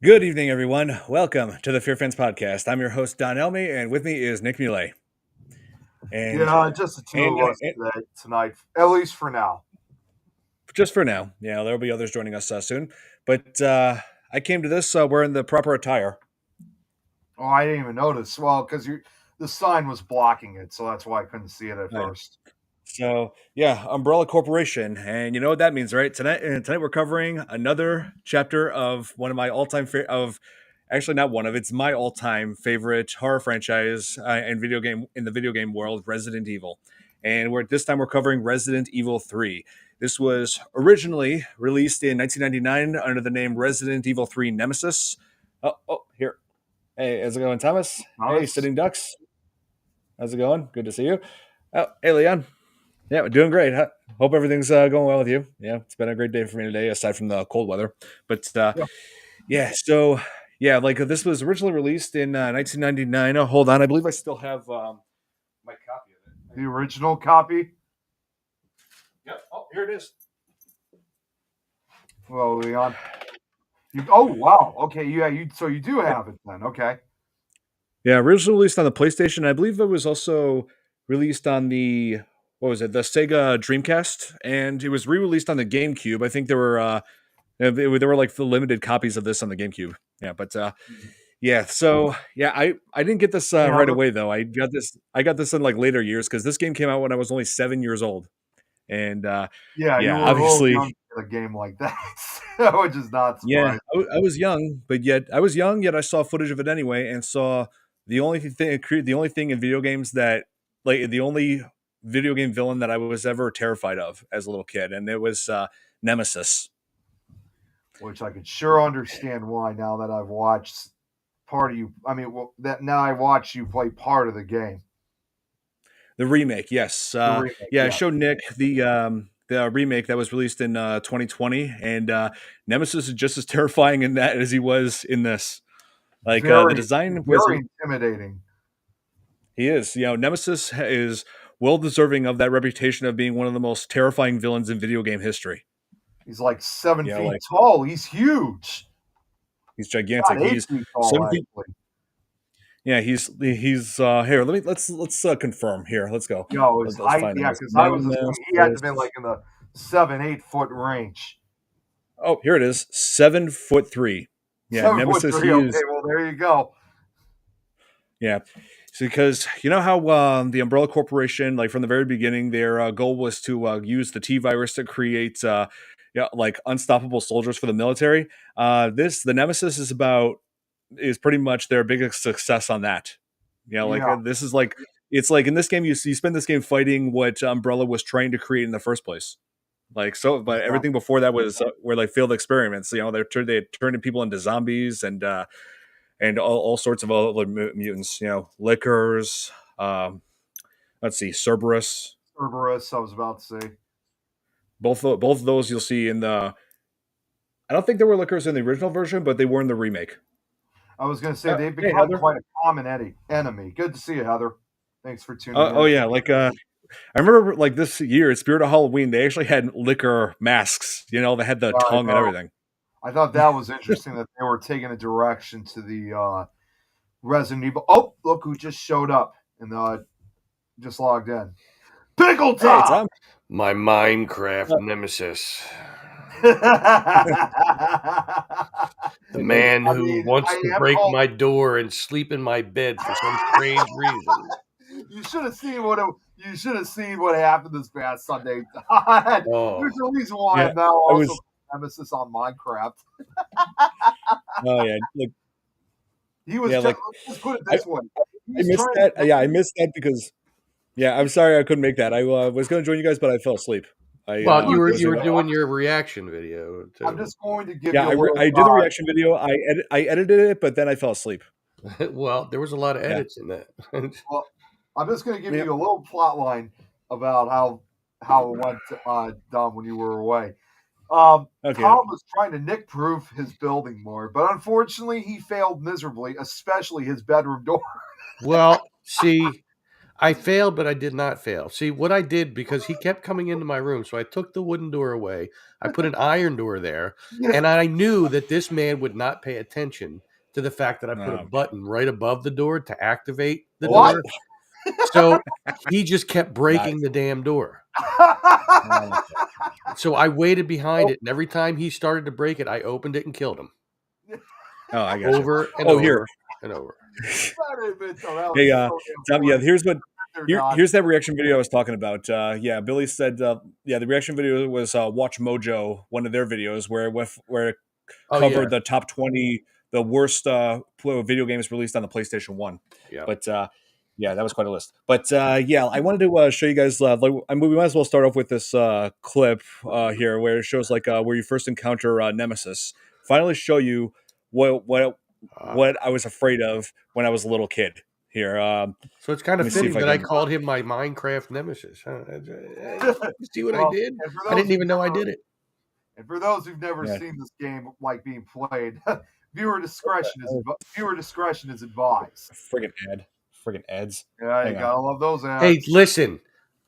Good evening, everyone. Welcome to the FearFans podcast. I'm your host, Don Elmy, and with me is Nick Muley. And, Yeah, just the two and of us tonight, at least for now. just for now, there'll be others joining us soon. But I came to this wearing the proper attire. Oh, I didn't even notice. Well, because the sign was blocking it, so that's why I couldn't see it at Right. first. So, Umbrella Corporation, and you know what that means, right? Tonight we're covering another chapter of one of my all-time actually not one of it's my all-time favorite horror franchise and in the video game world, Resident Evil. And this time we're covering Resident Evil 3. This was originally released in 1999 under the name Resident Evil 3 Nemesis. Here. Hey, how's it going, Thomas? Hey, Honest? Sitting Ducks. How's it going? Good to see you. Oh, hey, Leon. Yeah, we're doing great. Hope everything's going well with you. Yeah, it's been a great day for me today, aside from the cold weather. But this was originally released in 1999. Oh, hold on, I believe I still have my copy of it. The original copy? Yep. Oh, here it is. Well, Leon. Oh, wow. Okay, so you do have it then. Okay. Yeah, originally released on the PlayStation. I believe it was also released on the the Sega Dreamcast, and it was re-released on the GameCube. I think there were like the limited copies of this on the GameCube. Yeah, but I didn't get this right away though. I got this in like later years because this game came out when I was only 7 years old, and You were a little obviously, young for a game like that, which is not yeah, surprising. I was young, but yet I was young, yet I saw footage of it anyway, and saw the only thing in video games that like the only video game villain that I was ever terrified of as a little kid, and it was Nemesis. Which I could sure understand why now that I've watched part of you. I mean, well, that now I watch you play part of the game. The remake, yes. The remake, I yeah. showed Nick the remake that was released in 2020, and Nemesis is just as terrifying in that as he was in this. Like the Very, design was, very intimidating. he is. Nemesis is well deserving of that reputation of being one of the most terrifying villains in video game history. He's like 7 feet Like tall. He's huge. he's God, gigantic. 8 feet tall, 7 feet. actually. Yeah, he's here. Let's confirm here. Let's go. Yo, his Let's height, find yeah, him. because I was assuming he had to be like in the 7, 8 foot range. Oh, here it is. 7'3". Yeah, 7 foot Nemesis. 3. He Okay, is. well there you go. Yeah, because you know how the Umbrella Corporation, like from the very beginning, their goal was to use the T virus to create, like unstoppable soldiers for the military. The Nemesis is pretty much their biggest success on that. Yeah, This is like it's like in this game you spend this game fighting what Umbrella was trying to create in the first place. But everything exactly. before that was were like failed experiments. They had turned people into zombies and all sorts of other mutants. Lickers. Let's see, Cerberus. Cerberus, I was about to say. Both of those you'll see in the. I don't think there were lickers in the original version, but they were in the remake. I was going to say they've Hey, become Heather. quite a common enemy. Good to see you, Heather. Thanks for tuning Oh in. yeah, I remember like this year at Spirit of Halloween, they actually had liquor masks. They had the Yeah, I tongue and know. everything. I thought that was interesting that they were taking a direction to the Resident Evil. Oh, look who just showed up and just logged in. Pickle Hey, Top. Tom. My Minecraft nemesis. The The man who wants to break my door and sleep in my bed for some strange reason. You should have seen what happened this past Sunday. Oh. There's a reason why Yeah, I'm now also Nemesis on Minecraft. Oh yeah, like He was yeah, just, like let's put it this way. I missed that. Yeah, I missed that because I'm sorry I couldn't make that. I was going to join you guys, but I fell asleep. Well, you were wasn't- doing your reaction video too. I'm just going to give Yeah, you a little I did the reaction video. I edited it, but then I fell asleep. Well, there was a lot of edits in that. well, I'm just going to give you a little plot line about how it went down when you were away. Okay. Tom was trying to nick-proof his building more, but unfortunately he failed miserably, especially his bedroom door. Well, see, I failed, but I did not fail. See, what I did, because he kept coming into my room, so I took the wooden door away. I put an iron door there, and I knew that this man would not pay attention to the fact that I put a button right above the door to activate the What? door. So he just kept breaking Nice. the damn door. Oh, So I waited behind it, and every time he started to break it, I opened it and killed him. I got you. Over and Oh, over here. and over. Hey, So Tom. Yeah, here's what. God. Here's that reaction video I was talking about. Yeah, Billy said. Yeah, the reaction video was Watch Mojo, one of their videos where it Oh, covered yeah. the top 20, the worst video games released on the PlayStation 1. Yeah. But yeah, that was quite a list. But yeah, I wanted to show you guys. Like, I mean, we might as well start off with this clip here, where it shows like where you first encounter Nemesis. Finally, show you what I was afraid of when I was a little kid. Here, So it's kind let of me see if fitting I that I can. called him my Minecraft nemesis. Huh? You see what I Well, did? and for I didn't those even know I did it. And for those who've never Yeah. seen this game like being played, viewer discretion is advised. Friggin' ads. Yeah, Hang you on. gotta love those ads. Hey, listen,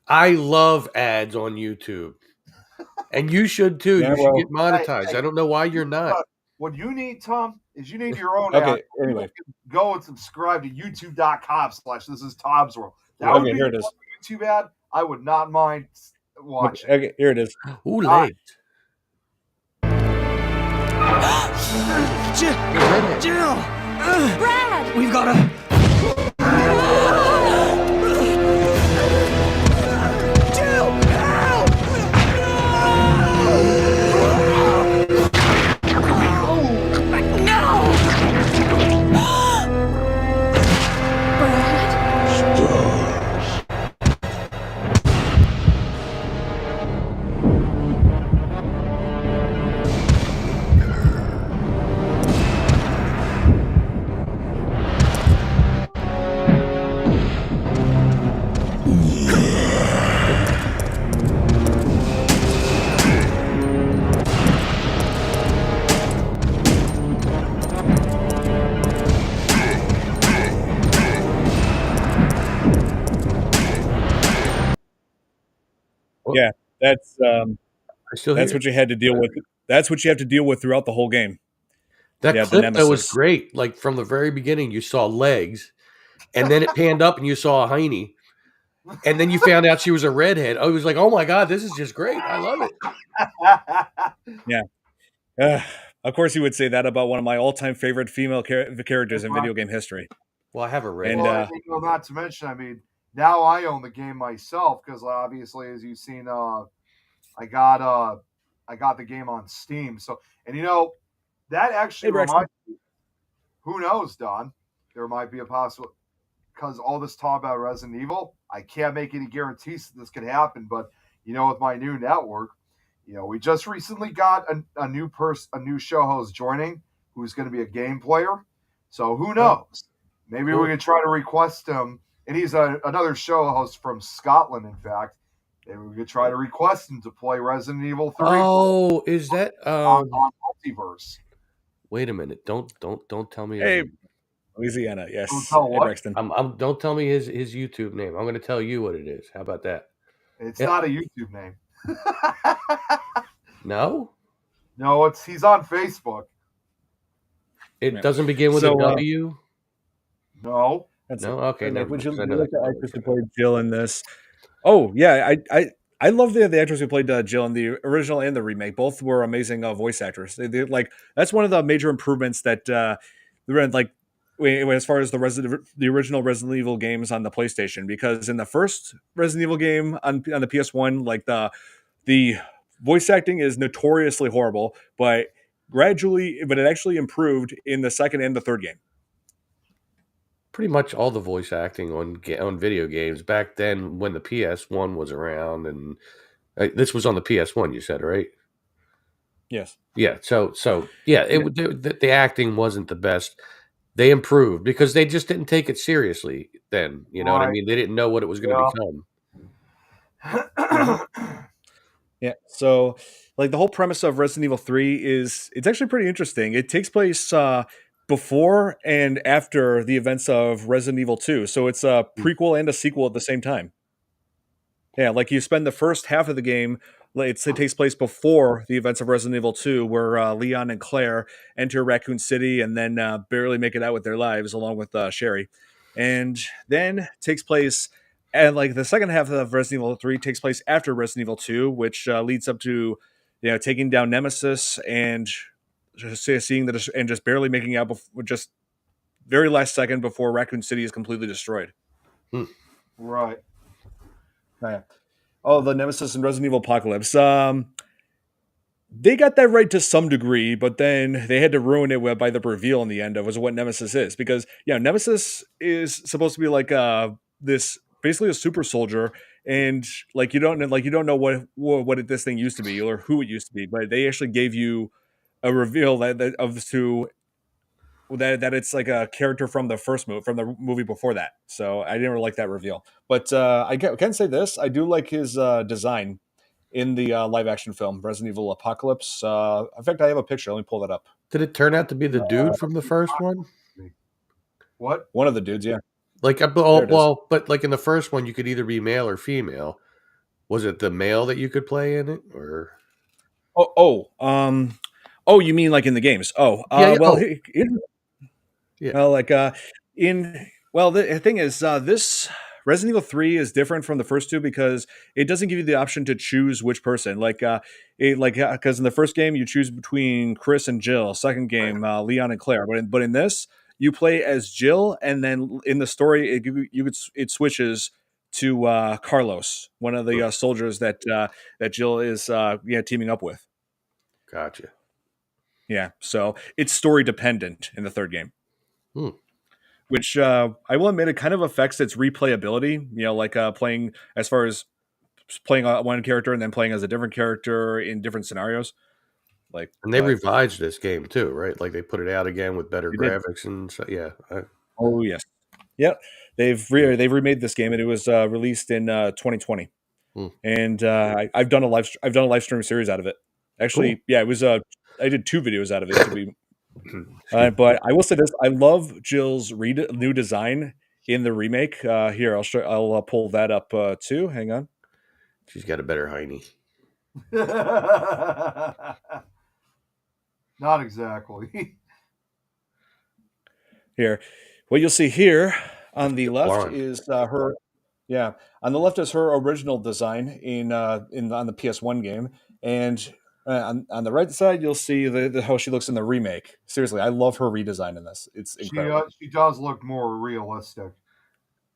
I love ads on YouTube, and you should too. Yeah, You should well, get monetized. I don't know why you're not. What you need, Tom, is you need your own okay. ad. Anyway, Go and subscribe to youtube.com/this is Tom's World. That would okay, be here it is. a YouTube ad. I would not mind watching. Okay, here it is. Ooh, legs. Jill! Brad! We've got to... Jill! Help! No! Brad? Yeah, that's I still that's hear what you had to deal with. That's what you have to deal with throughout the whole game. that Yeah, the clip. That was Nemesis. great. Like from the very beginning, you saw legs, and then it panned up, and you saw a hiney, and then you found out she was a redhead. I was like, oh my god, this is just great. I love it. Yeah. Of course, you would say that about one of my all-time favorite female characters in video game history. Well, I have a red. And Well, not to mention, I mean, now I own the game myself because obviously, as you've seen, I got the game on Steam. So, and that actually reminds me. Who knows, Don? There might be a possible because all this talk about Resident Evil. I can't make any guarantees that this could happen, but with my new network, we just recently got a new show host joining who's going to be a game player. So who knows? Maybe we could try to request him. And he's another show host from Scotland, in fact. Maybe we could try to request him to play Resident Evil 3. Oh, is that on Multiverse? Wait a minute! Don't tell me. hey, Louisiana, yes. Don't tell what? Braxton. Don't tell me his YouTube name. I'm going to tell you what it is. How about that? It's not a YouTube name. No, No, he's on Facebook. it doesn't begin with a W. No. That's No, it. okay, never Would you mind. I know like the that's actress who played Jill in this? Oh yeah, I love the actress who played Jill in the original and the remake. Both were amazing voice actors. They like that's one of the major improvements that like as far as the original Resident Evil games on the PlayStation, because in the first Resident Evil game on the PS1, like the voice acting is notoriously horrible, but it actually improved in the second and the third game. Pretty much all the voice acting on video games back then when the PS1 was around, and this was on the PS1. You said, right? Yes. Yeah. So yeah, the acting wasn't the best. They improved because they just didn't take it seriously then. You know what I mean? They didn't know what it was going to become. Yeah. So, like the whole premise of Resident Evil 3 it's actually pretty interesting. It takes place before and after the events of Resident Evil 2. So it's a prequel and a sequel at the same time. Yeah, like you spend the first half of the game, it takes place before the events of Resident Evil 2, where Leon and Claire enter Raccoon City and then barely make it out with their lives, along with Sherry. And then takes place, and like the second half of Resident Evil 3 takes place after Resident Evil 2, which leads up to, taking down Nemesis and just seeing that and just barely making out before, just very last second before Raccoon City is completely destroyed. Right. Yeah. Oh, the Nemesis and Resident Evil Apocalypse. They got that right to some degree, but then they had to ruin it by the reveal in the end of what Nemesis is. Because Nemesis is supposed to be like this basically a super soldier, and you don't know what this thing used to be or who it used to be, but they actually gave you a reveal that it's like a character from the movie before that. So I didn't really like that reveal, but I can say this: I do like his design in the live action film Resident Evil Apocalypse. In fact, I have a picture. Let me pull that up. Did it turn out to be the dude from the first one? What? One of the dudes, yeah. Like, There it is. well, but like in the first one, you could either be male or female. Was it the male that you could play in it, or? Oh, you mean like in the games? Oh, Yeah, yeah. well, Yeah. well, the thing is, this Resident Evil 3 is different from the first two because it doesn't give you the option to choose which person. Because in the first game you choose between Chris and Jill. Second game, Leon and Claire. But in this, you play as Jill, and then in the story, it switches to Carlos, one of the soldiers that Jill is teaming up with. Gotcha. Yeah, so it's story dependent in the third game. Which I will admit, it kind of affects its replayability. Playing as far as playing one character and then playing as a different character in different scenarios. And they revised this game too, right? Like they put it out again with better They did. graphics and so, yeah. Oh yes, yep. They've remade this game, and it was released in 2020. And I've done a live stream series out of it. Actually, Cool. yeah, it was I did 2 videos out of it to be. But I will say this: I love Jill's new design in the remake. Here, I'll pull that up too. Hang on. She's got a better hiney. Not exactly. Here, what you'll see here on the left blonde. is her. Yeah, on the left is her original design on the PS1 game, and on the right side you'll see how she looks in the remake. Seriously, I love her redesign in this. It's incredible. She does look more realistic.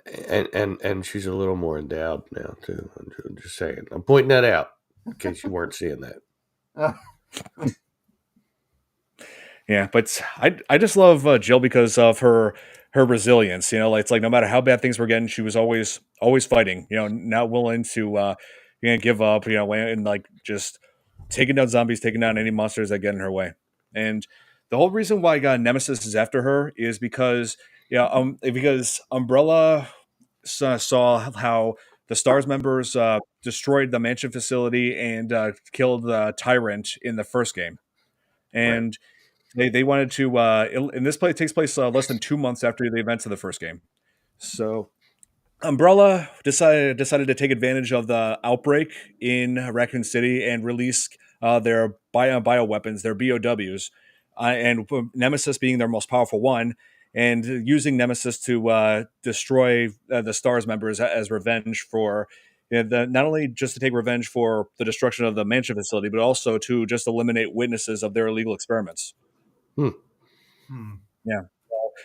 And she's a little more endowed now too. I'm just saying. I'm pointing that out in case you weren't seeing that. Yeah, but I just love Jill because of her resilience. It's like no matter how bad things were getting, she was always fighting. Not willing to give up. And like just taking down zombies, taking down any monsters that get in her way. And the whole reason why Nemesis is after her is because Umbrella saw how the STARS members destroyed the mansion facility and killed the Tyrant in the first game, and they wanted to. And this play takes place less than 2 months after the events of the first game, so Umbrella decided to take advantage of the outbreak in Raccoon City and release their bioweapons, their BOWs, and Nemesis being their most powerful one, and using Nemesis to destroy the STARS members as revenge for not only just to take revenge for the destruction of the mansion facility, but also to just eliminate witnesses of their illegal experiments. Yeah,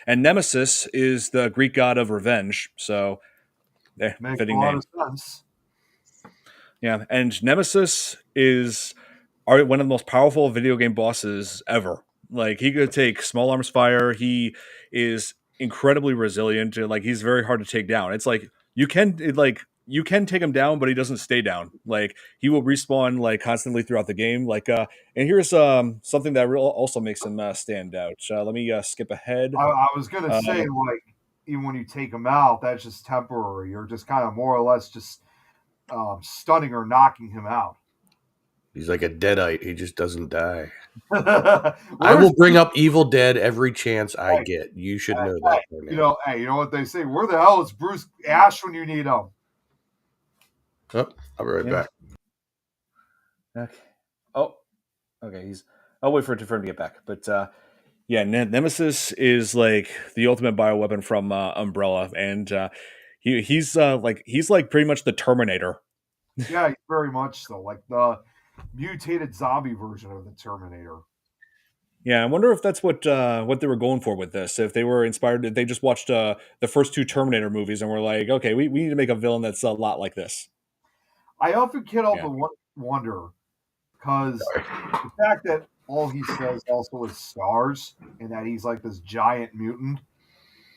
and Nemesis is the Greek god of revenge, so. Makes Fitting a lot name. of sense. Yeah, and Nemesis is one of the most powerful video game bosses ever. Like he could take small arms fire. He is incredibly resilient. Like he's very hard to take down. It's like you can take him down, but he doesn't stay down. Like he will respawn like constantly throughout the game. And here's something that also makes him stand out. Let me skip ahead. I was gonna say, like, even when you take him out, that's just temporary. You're just kind of more or less just stunning or knocking him out. He's like a deadite. He just doesn't die. I Where's will bring up Evil Dead every chance I Hey, get. You should hey, know hey, that by now. you know what they say? Where the hell is Bruce Ash when you need him? Oh, I'll be right Yeah. back. Okay. Oh, okay. I'll wait for him to get back. But yeah, Nemesis is like the ultimate bioweapon from Umbrella, and he's like pretty much the Terminator. Yeah, very much so. Like the mutated zombie version of the Terminator. Yeah, I wonder if that's what they were going for with this. If they were inspired, if they just watched the first two Terminator movies and were like, okay, we need to make a villain that's a lot like this. I often can't help Yeah. but wonder because the fact that all he says also is stars and that he's like this giant mutant.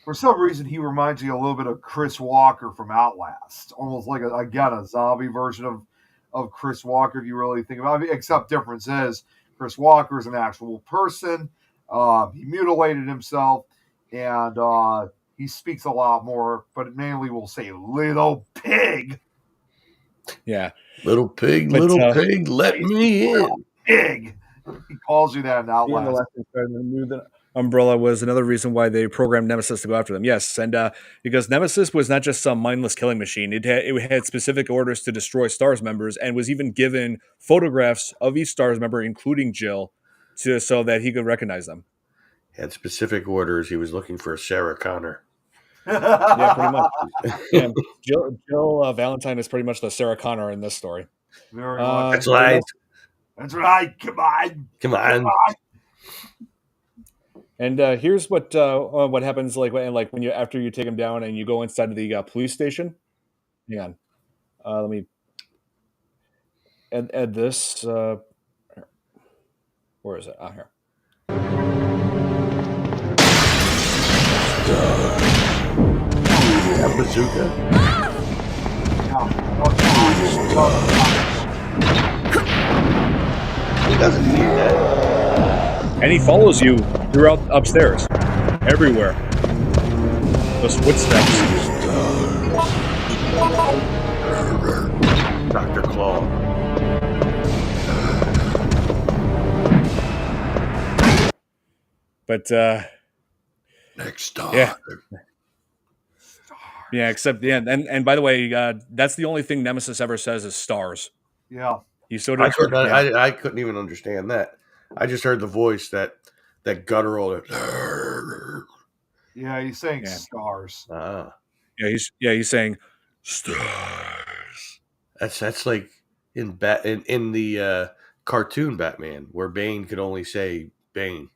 For some reason, he reminds me a little bit of Chris Walker from Outlast, almost like again a zombie version of Chris Walker. If you really think about it, except difference is Chris Walker is an actual person. He mutilated himself, and he speaks a lot more, but mainly will say "little pig." Yeah. Little pig, But let me in. Pig. He calls you that in being the Outlast. last Spider-Man knew that Umbrella was another reason why they programmed Nemesis to go after them. Yes, and because Nemesis was not just some mindless killing machine. It had specific orders to destroy Stars members, and was even given photographs of each Stars member, including Jill, so that he could recognize them. Had specific orders. He was looking for Sarah Connor. Yeah, pretty much. Yeah, Jill Valentine is pretty much the Sarah Connor in this story. Very much. That's right. That's right. Come on. Come on. And here's what happens when you after you take him down and you go inside of the police station. Hang on, let me add this. Where is it? Ah, here. That bazooka. He doesn't need that. And he follows you throughout upstairs, everywhere. Those footsteps. Dr. Claw. But Next time. yeah, except and by the way, that's the only thing Nemesis ever says is stars. Yeah. He's so I couldn't even understand that. I just heard the voice that guttural. Yeah, he's saying stars. Ah. Yeah, he's saying stars. That's like in the cartoon Batman, where Bane could only say Bane.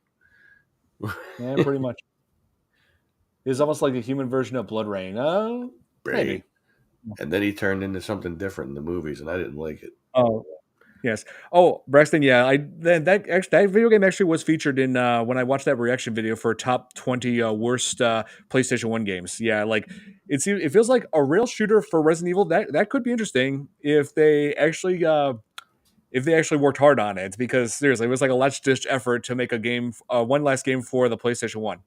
Yeah, pretty much. It's almost like a human version of Blood Rain. Bane. Maybe. And then he turned into something different in the movies, and I didn't like it. Oh, yes. Oh, Braxton. Yeah, that video game actually was featured in when I watched that reaction video for top 20 worst PlayStation 1 games. Yeah, like it feels like a rail shooter for Resident Evil. That could be interesting if they actually worked hard on it, because seriously, it was like a last ditch effort to make a game, one last game for the PlayStation 1.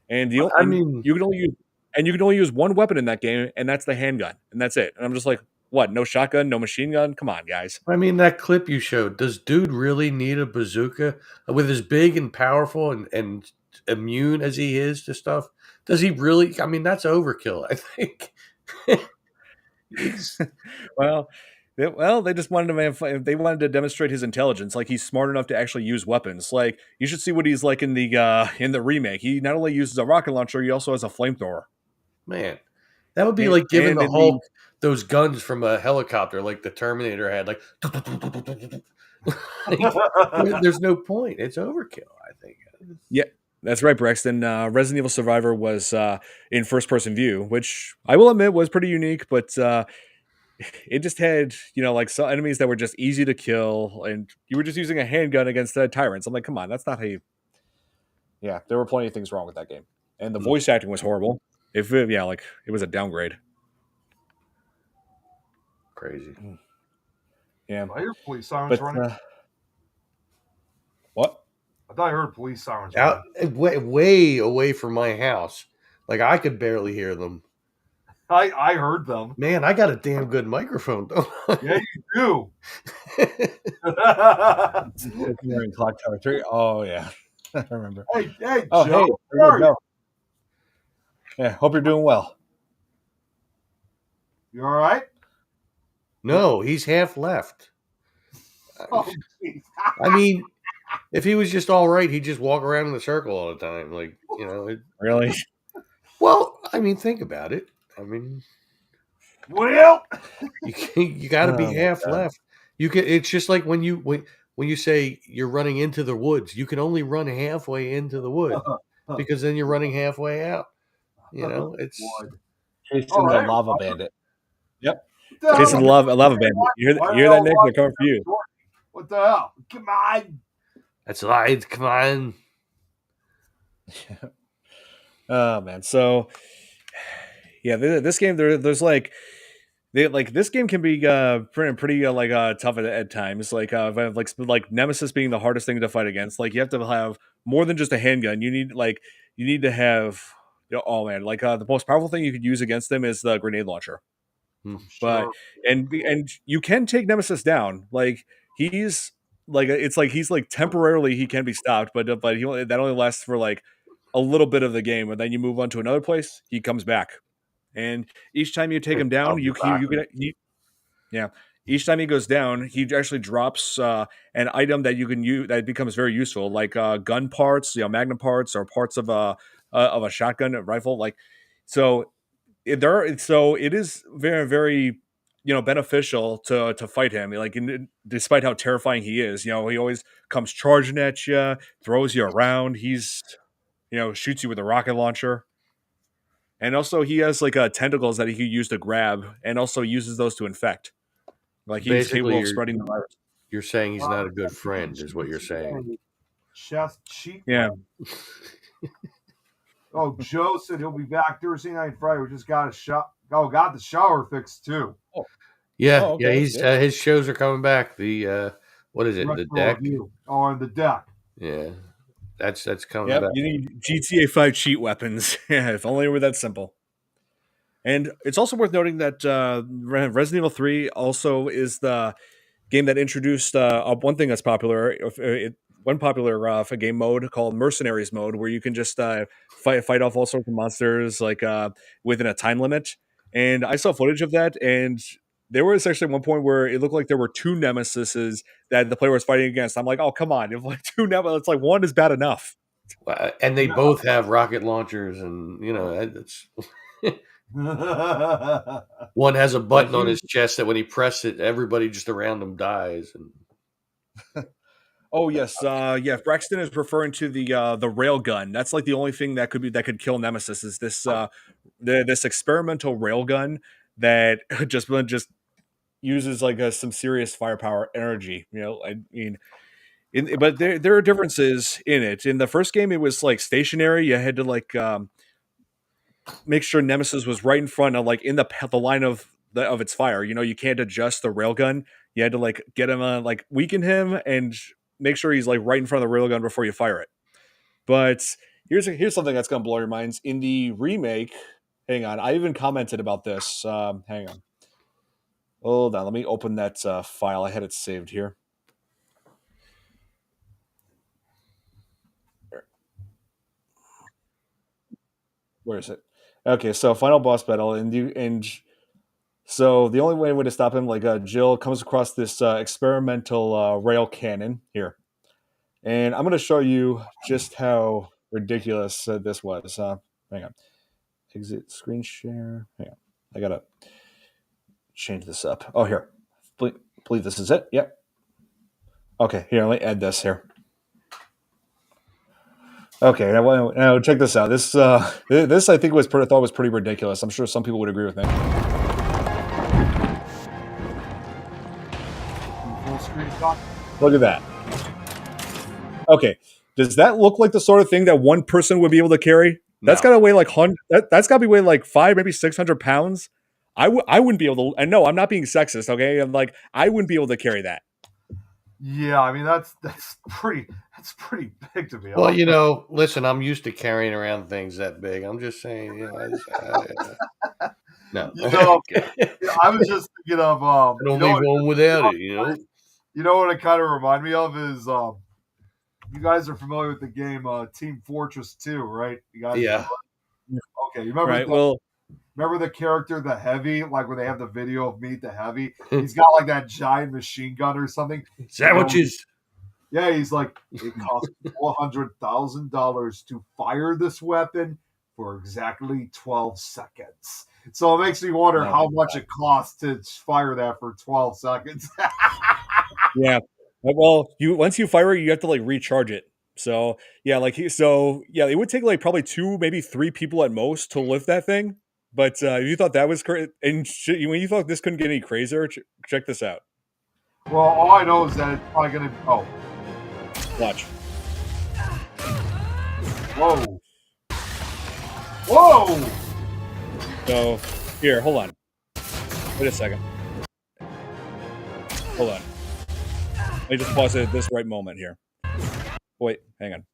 And you can only use one weapon in that game, and that's the handgun, and that's it. And I'm just like, what? No shotgun, no machine gun? Come on, guys. I mean, that clip you showed, does dude really need a bazooka with as big and powerful and immune as he is to stuff? Does he really? I mean, that's overkill, I think. Well, they just wanted to demonstrate his intelligence. Like, he's smart enough to actually use weapons. Like, you should see what he's like in the remake. He not only uses a rocket launcher, he also has a flamethrower. Man, that would be like giving the Hulk those guns from a helicopter, like the Terminator had. Like, there's no point. It's overkill, I think. Yeah, that's right, Braxton. Resident Evil Survivor was in first-person view, which I will admit was pretty unique, but it just had, like, some enemies that were just easy to kill, and you were just using a handgun against tyrants. I'm like, come on, that's not how you... Yeah, there were plenty of things wrong with that game. And the voice acting was horrible. It was a downgrade. Crazy. Yeah. I hear police sirens running. What? I thought I heard police sirens out running. way away from my house. Like, I could barely hear them. I heard them. Man, I got a damn good microphone, don't I? Yeah, you do. Wearing clock tower 3. Oh yeah, I remember. Hey, Oh Joe. hey, Where are you? Joe. Yeah, hope you're doing well. You all right? No, he's half left. Oh, geez. I mean, if he was just all right, he'd just walk around in the circle all the time. Like, you know. Really? Well, I mean, think about it. I mean, Well, you got to be Oh, my half God. left. You can. It's just like when you say you're running into the woods. You can only run halfway into the wood because then you're running halfway out. You know, it's Wood. Jason Oh, the hey, lava bandit. Yep. what the hell? Jason the lava bandit. You Why hear are that, y'all Nick? They're coming for you. watching? What the hell? Come on. that's right. Come on. Oh man. So yeah, this game there's like this game can be pretty tough at times. Like Nemesis being the hardest thing to fight against. Like you have to have more than just a handgun. You need to have oh man, the most powerful thing you could use against them is the grenade launcher. I'm But sure. and you can take Nemesis down. Like he's it's like he's like temporarily he can be stopped, but that only lasts for like a little bit of the game, and then you move on to another place. He comes back, and each time you take him down, I'll be back. yeah. Each time he goes down, he actually drops an item that you can use that becomes very useful, like gun parts, magnum parts, or parts of a shotgun, a rifle. Like so, so it is very beneficial to fight him. Despite how terrifying he is, he always comes charging at you, throws you around. He's shoots you with a rocket launcher. And also, he has tentacles that he can use to grab, and also uses those to infect. Like he's Basically, capable of spreading the virus. you're saying he's not a good friend, is what you're saying. Chest cheat. Yeah. Oh, Joe said he'll be back Thursday night, Friday. We just got a shot. Oh, got the shower fixed too. Yeah, Oh, okay, yeah. that's He's good. his shows are coming back. The what is it? The Retro deck. review. Oh, on the deck. Yeah, that's coming Yep. back. You need GTA 5 cheat weapons. Yeah, if only it were that simple. And it's also worth noting that Resident Evil 3 also is the game that introduced one thing that's popular. One popular game mode called Mercenaries mode, where you can just fight off all sorts of monsters within a time limit. And I saw footage of that, and there was actually one point where it looked like there were two Nemesises that the player was fighting against. I'm like, oh come on, if like two Nemesis, it's like one is bad enough. And they both have rocket launchers, and it's one has a button on his chest that when he presses it, everybody just around him dies. And Oh yes, yeah. Braxton is referring to the rail gun. That's like the only thing that could kill Nemesis is this experimental rail gun that just uses some serious firepower energy. I mean, but there are differences in it. In the first game, it was like stationary. You had to make sure Nemesis was right in front of in the line of its fire. You can't adjust the railgun. You had to get him weaken him and make sure he's right in front of the railgun before you fire it. But here's something that's gonna blow your minds. In the remake, hang on, I even commented about this. Hang on, hold on. Let me open that file. I had it saved here. Where is it? Okay, so final boss battle, and so the only way to stop him, Jill comes across this experimental rail cannon here, and I'm going to show you just how ridiculous this was. Hang on, exit screen share. Hang on, I gotta change this up. Oh, here, believe this is it. Yep. Okay, here, let me add this here. Okay, now check this out. This I think thought was pretty ridiculous. I'm sure some people would agree with me. Full screen shot. Look at that. Okay, does that look like the sort of thing that one person would be able to carry? That's got to weigh that's got to be weighing like 5, maybe 600 pounds. I wouldn't be able to. And no, I'm not being sexist. Okay, I wouldn't be able to carry that. Yeah, I mean that's pretty big to be well, honest. listen, I'm used to carrying around things that big. I'm just saying, No. You know, I was just thinking of I don't leave home without it, you know? You know what it kind of remind me of is you guys are familiar with the game Team Fortress 2, right? You guys Yeah. okay, you remember Right. Well, remember the character the Heavy, like when they have the video of Meet the Heavy? He's got like that giant machine gun or something. Sandwiches. Yeah, he's like, it costs $400,000 to fire this weapon for exactly 12 seconds. So it makes me wonder how much it costs to fire that for 12 seconds. yeah. Well, once you fire it, you have to like recharge it. So yeah, it would take like probably 2, maybe 3 people at most to lift that thing. But if you thought that was crazy, and when you thought this couldn't get any crazier, check this out. Well, all I know is that it's probably going to. Oh. Watch. Whoa. Whoa. So here, hold on. Wait a second. Hold on. Let me just pause it at this right moment here. Wait, hang on.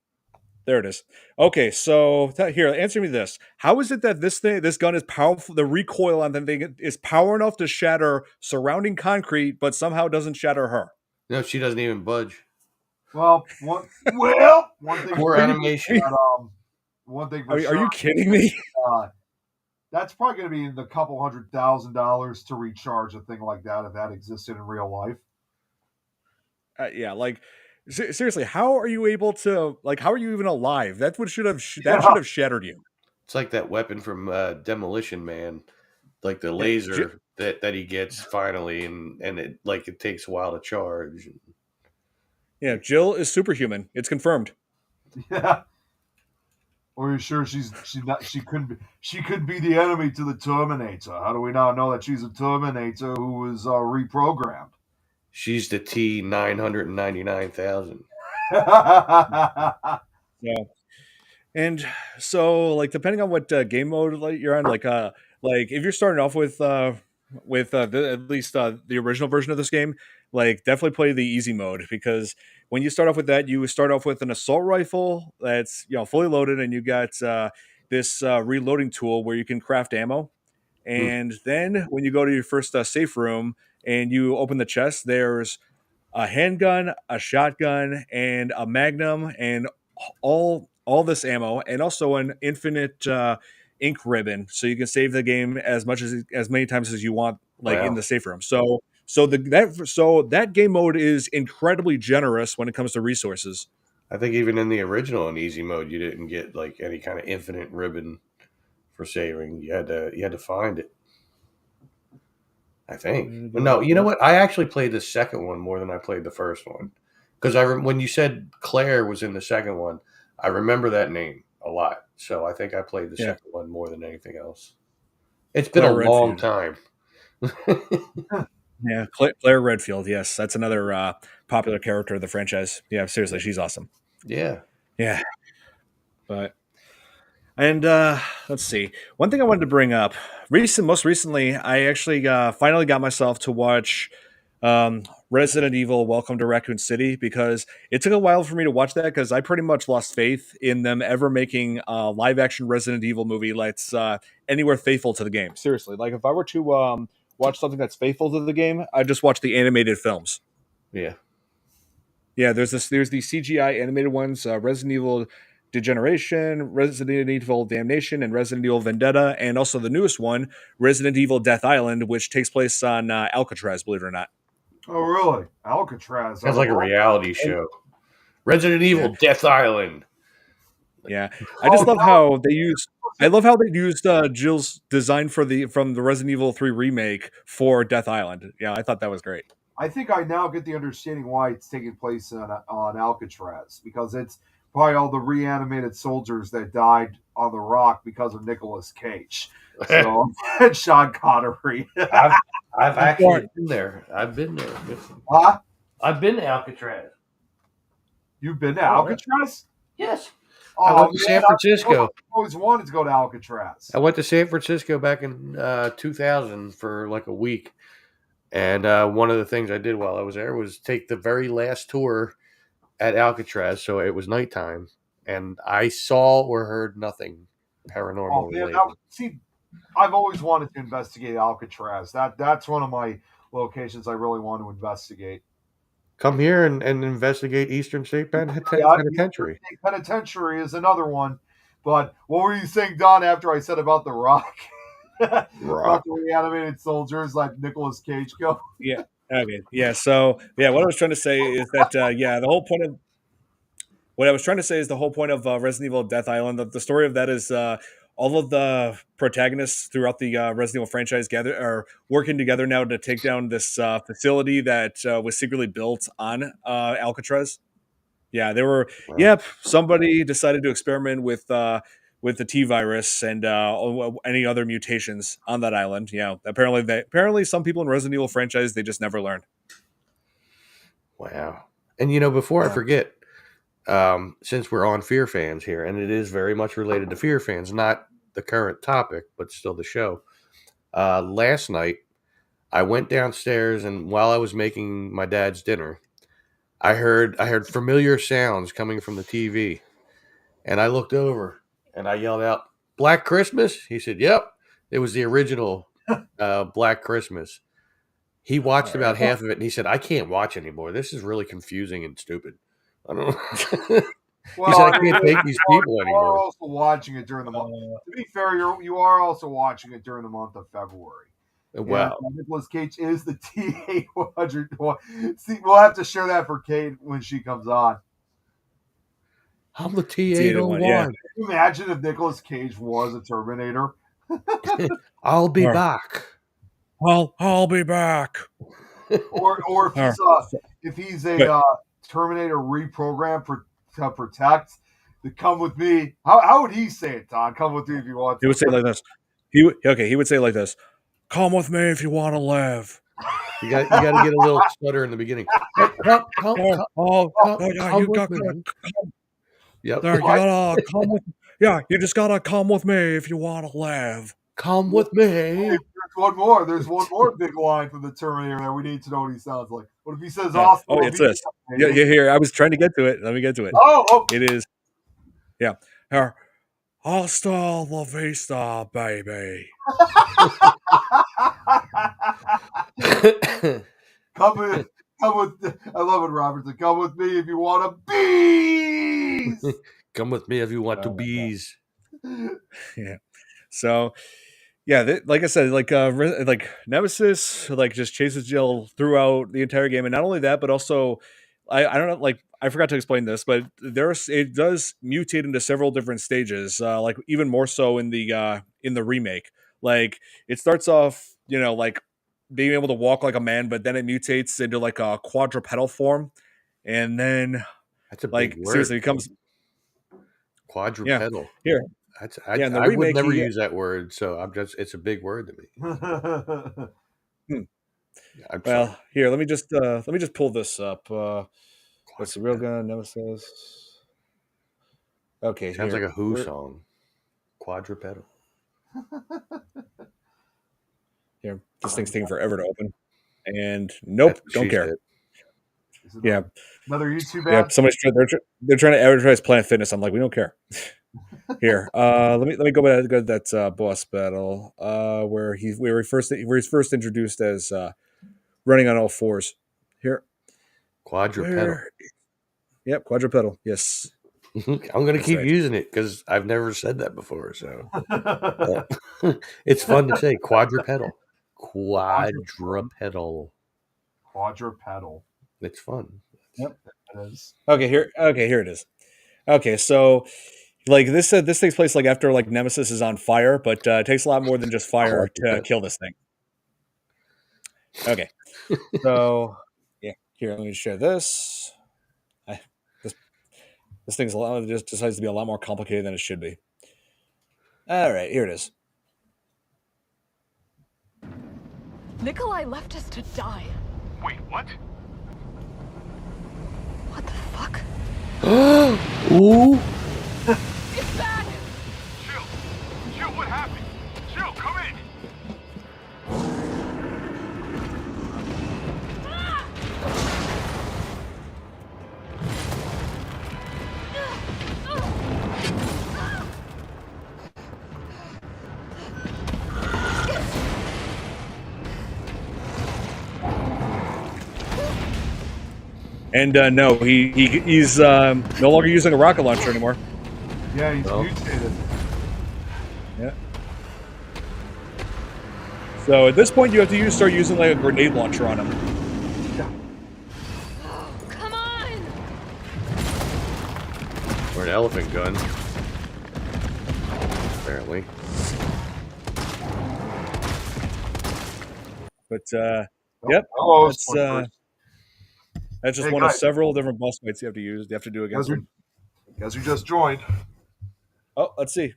There it is. Okay, so here, answer me this: how is it that this gun is powerful? The recoil on the thing is power enough to shatter surrounding concrete, but somehow doesn't shatter her. No, she doesn't even budge. Well, one thing. Poor animation. One thing for Are sure. you kidding me? That's probably going to be in the couple $100,000 to recharge a thing like that if that existed in real life. Yeah, like seriously, how are you able to how are you even alive? That should have shattered you. It's like that weapon from Demolition Man, like the laser that he gets finally, and it takes a while to charge. Yeah, Jill is superhuman. It's confirmed. Yeah. Or are you sure she could be the enemy to the Terminator? How do we not know that she's a Terminator who was reprogrammed? She's the T-999,000. Yeah. And so, depending on what game mode you're on, if you're starting off with at least the original version of this game, definitely play the easy mode, because when you start off with that, you start off with an assault rifle that's fully loaded, and you got this reloading tool where you can craft ammo. And then when you go to your first safe room and you open the chest, there's a handgun, a shotgun, and a magnum, and all this ammo, and also an infinite ink ribbon, so you can save the game as many times as you want, in the safe room. So that game mode is incredibly generous when it comes to resources. I think even in the original and easy mode, you didn't get any kind of infinite ribbon for saving. You had to find it. I think. No, you know what? I actually played the second one more than I played the first one, because when you said Claire was in the second one, I remember that name a lot. So I think I played the second one more than anything else. It's been Claire a long time. Yeah, Claire Redfield. Yes, that's another popular character of the franchise. Yeah, seriously, she's awesome. Yeah. And let's see. One thing I wanted to bring up. Most recently, I actually finally got myself to watch Resident Evil: Welcome to Raccoon City, because it took a while for me to watch that, because I pretty much lost faith in them ever making a live-action Resident Evil movie that's anywhere faithful to the game. Seriously, if I were to watch something that's faithful to the game, I'd just watch the animated films. Yeah. Yeah, there's the CGI animated ones, Resident Evil Degeneration, Resident Evil Damnation, and Resident Evil Vendetta, and also the newest one, Resident Evil Death Island, which takes place on Alcatraz, believe it or not. Oh, really? Alcatraz. Sounds like a reality show. Resident Evil Death Island. Yeah, I just love how they used. I love how they used Jill's design from the Resident Evil 3 remake for Death Island. Yeah, I thought that was great. I think I now get the understanding why it's taking place on Alcatraz, because it's probably all the reanimated soldiers that died on the rock because of Nicolas Cage. So and Sean Connery. I've actually been there. I've been there. Huh? I've been to Alcatraz. You've been to Alcatraz? Yes. Oh, I went to San Francisco. I always wanted to go to Alcatraz. I went to San Francisco back in 2000 for a week. And one of the things I did while I was there was take the very last tour at Alcatraz. So it was nighttime, and I saw or heard nothing paranormal related. See, I've always wanted to investigate Alcatraz. That's one of my locations I really want to investigate. Come here and investigate Eastern State Yeah, Penitentiary. State Penitentiary is another one. But what were you saying, Don? After I said about the Rock, about Rock. the reanimated soldiers like Nicolas Cage go. Yeah. Okay. Yeah. So yeah, what I was trying to say is that yeah, the whole point of what I was trying to say is the whole point of Resident Evil Death Island. The story of that is all of the protagonists throughout the Resident Evil franchise gather are working together now to take down this facility that was secretly built on Alcatraz. Yeah, they were. Wow. Yep, somebody decided to experiment with the T virus and any other mutations on that island. Yeah, apparently some people in Resident Evil franchise they just never learned. Wow. And before I forget, since we're on FearFans here, and it is very much related to FearFans, not the current topic, but still the show. Last night, I went downstairs, and while I was making my dad's dinner, I heard familiar sounds coming from the TV, and I looked over and I yelled out, "Black Christmas?" He said, "Yep." It was the original Black Christmas. He watched about half of it, and he said, "I can't watch anymore. This is really confusing and stupid. I don't know." Well, he said, "I can't take these people you are anymore." also watching it during the month. To be fair, you are also watching it during the month of February. Wow. And Nicolas Cage is the T-800. See, we'll have to share that for Kate when she comes on. I'm the T-801. Yeah. Can you imagine if Nicolas Cage was a Terminator? I'll be back. I'll be back. Or if he's a Terminator reprogrammed to protect, to come with me. How would he say it, Todd? Come with me if you want to. He would say it like this. He would say it like this. Come with me if you want to live. You got to get a little stutter in the beginning. Hey, come with me. Yep. There, you gotta come with. Yeah, you just gotta come with me if you want to live. Come with me. There's one more. There's one more big line from the Terminator that we need to know what he sounds like. What if he says Austin? Oh, it's this. Yeah, here. I was trying to get to it. Let me get to it. Oh. It is. Yeah. Here. Hasta la vista, baby. Come with. I love it, Robert. Come with me if you want to bees. Come with me if you want to bees. Yeah. So, yeah, like I said, like Nemesis, like just chases Jill throughout the entire game, and not only that, but also, I don't know, like I forgot to explain this, but it does mutate into several different stages, like even more so in the remake. Like it starts off, like being able to walk like a man, but then it mutates into like a quadrupedal form, and then that's a like big word. Seriously, it comes quadrupedal. Yeah. Here. I would never use that word, so it's a big word to me. Well, here, let me just pull this up. What's the real gun? Nemesis. Okay, sounds like a Who song. Quadrupedal. Here, this thing's taking forever to open, and nope, don't care. Yeah, another YouTube ad. Yeah, they're trying to advertise Planet Fitness. I'm like, we don't care. Here, let me go back to that boss battle where he's first introduced as running on all fours. Here, quadrupedal. Yep, quadrupedal. Yes, I'm going to keep using it because I've never said that before. So it's fun to say quadrupedal. Quadrupedal. It's fun. Yep, it is. Okay, here it is. Okay, so like this takes place like after like Nemesis is on fire, but it takes a lot more than just fire to kill this thing. Okay, so yeah, here let me just share this. This thing's just decides to be a lot more complicated than it should be. All right, here it is. Nikolai left us to die. Wait, what? What the fuck? Ooh. It's back! Jill, what happened? Jill, come in! And no, he's no longer using a rocket launcher anymore. Yeah, he's Oh. mutated. Yeah. So at this point, you have to start using like a grenade launcher on him. Come on! Or an elephant gun. Apparently. But Oh, yep, hello, that's spoilers. that's just Hey, one of guys. several different boss fights you have to do against him. Guess who just joined? Oh, let's see.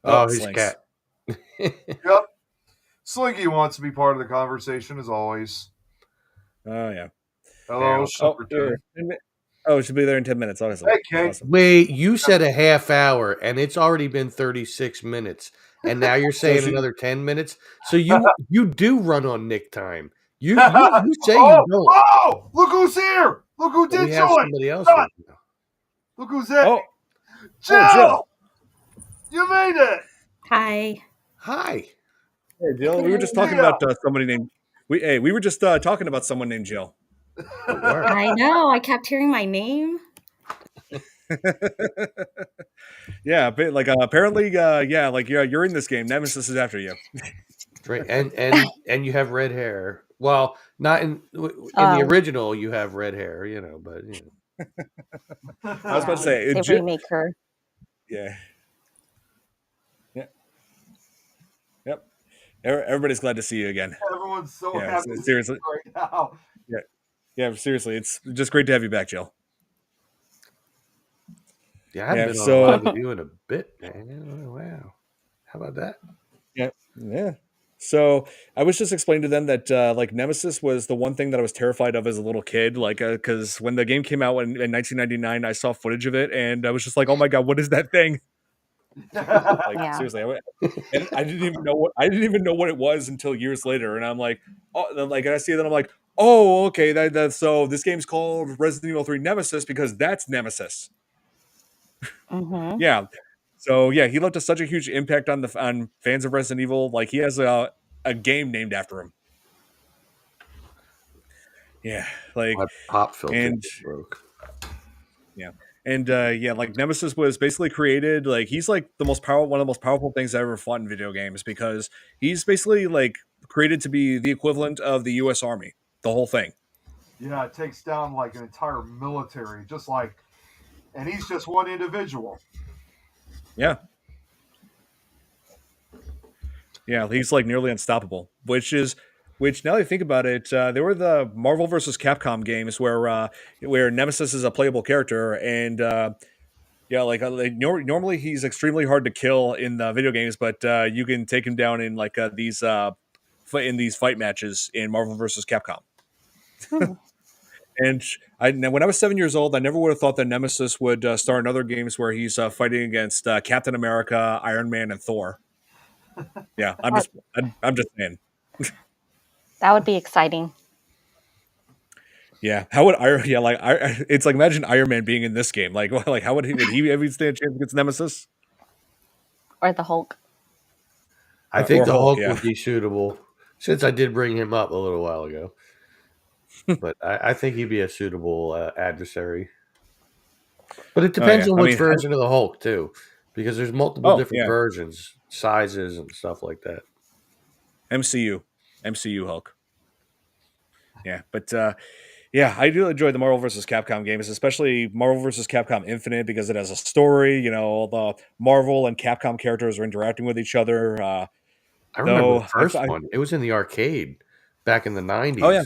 Oh, he's Slinks. cat. Yep. Slinky wants to be part of the conversation as always. Oh yeah. Hello, Oh, here. Oh, it should be there in 10 minutes. Obviously. Hey, King. Awesome. Wait, you said a half hour, and it's already been 36 minutes, and now you're saying another 10 minutes. So you do run on Nick time. You say you don't. Oh, look who's here! Look who But we did have join! somebody else Shut. here now. Look who's it! Oh, Jill! Jill. You made it! Hi. Hi. Hey, Jill. We were just talking about somebody named. We were just talking about someone named Jill. I know. I kept hearing my name. Yeah, but like apparently, yeah, like you're in this game. Nemesis is after you. right. And you have red hair. Well, not in the original. You have red hair, but I was about to say they remake her. Yeah. Yep. Everybody's glad to see you again. Everyone's so happy seriously right now. Yeah, seriously, it's just great to have you back, Jill. Yeah, I haven't been on a live with you in a bit, man. Wow. How about that? Yeah. So I was just explaining to them that like Nemesis was the one thing that I was terrified of as a little kid, like because when the game came out in 1999, I saw footage of it and I was just like, oh my god, what is that thing? Like seriously, and I didn't even know what it was until years later, and I'm like, oh, like I see it, and I'm like, oh, okay, that's so this game's called Resident Evil 3 Nemesis because that's Nemesis. Mm-hmm. Yeah. So yeah, he left such a huge impact on fans of Resident Evil. Like he has a game named after him. Yeah, like my pop filter broke. Yeah, and yeah, like Nemesis was basically created. Like he's like one of the most powerful things I ever fought in video games because he's basically like created to be the equivalent of the U.S. Army. The whole thing. Yeah, it takes down like an entire military, and he's just one individual. Yeah. Yeah, he's like nearly unstoppable, which now that I think about it, they were the Marvel vs. Capcom games where Nemesis is a playable character, and normally he's extremely hard to kill in the video games, but you can take him down in like these fight matches in Marvel vs. Capcom. And when I was 7 years old, I never would have thought that Nemesis would star in other games where he's fighting against Captain America, Iron Man, and Thor. Yeah, I'm just saying. That would be exciting. Yeah, how would it's like imagine Iron Man being in this game. Like how would he ever stand a chance against Nemesis or the Hulk? I think the Hulk would be suitable since I did bring him up a little while ago. But I think he'd be a suitable adversary. But it depends on which version of the Hulk too, because there's multiple different versions, sizes, and stuff like that. MCU Hulk. Yeah, but yeah, I do enjoy the Marvel vs. Capcom games, especially Marvel vs. Capcom Infinite because it has a story. All the Marvel and Capcom characters are interacting with each other. I remember the first one. It was in the arcade back in the 90s. Oh yeah,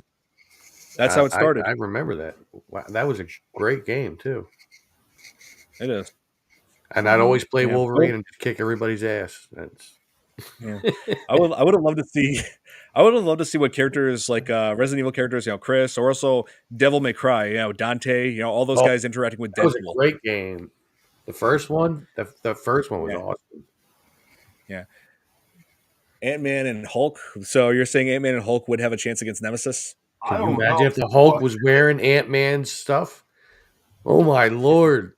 that's how it started. I remember that. Wow, that was a great game too. It is. And I'd always play Wolverine and just kick everybody's ass. Yeah. I would have loved to see. I would have loved to see what characters like Resident Evil characters, Chris, or also Devil May Cry, Dante, all those guys interacting with Deadpool. That was a great game. The first one, the first one was awesome. Yeah. Ant-Man and Hulk. So you're saying Ant-Man and Hulk would have a chance against Nemesis? Can you imagine if the Hulk was wearing Ant-Man's stuff? Oh my lord!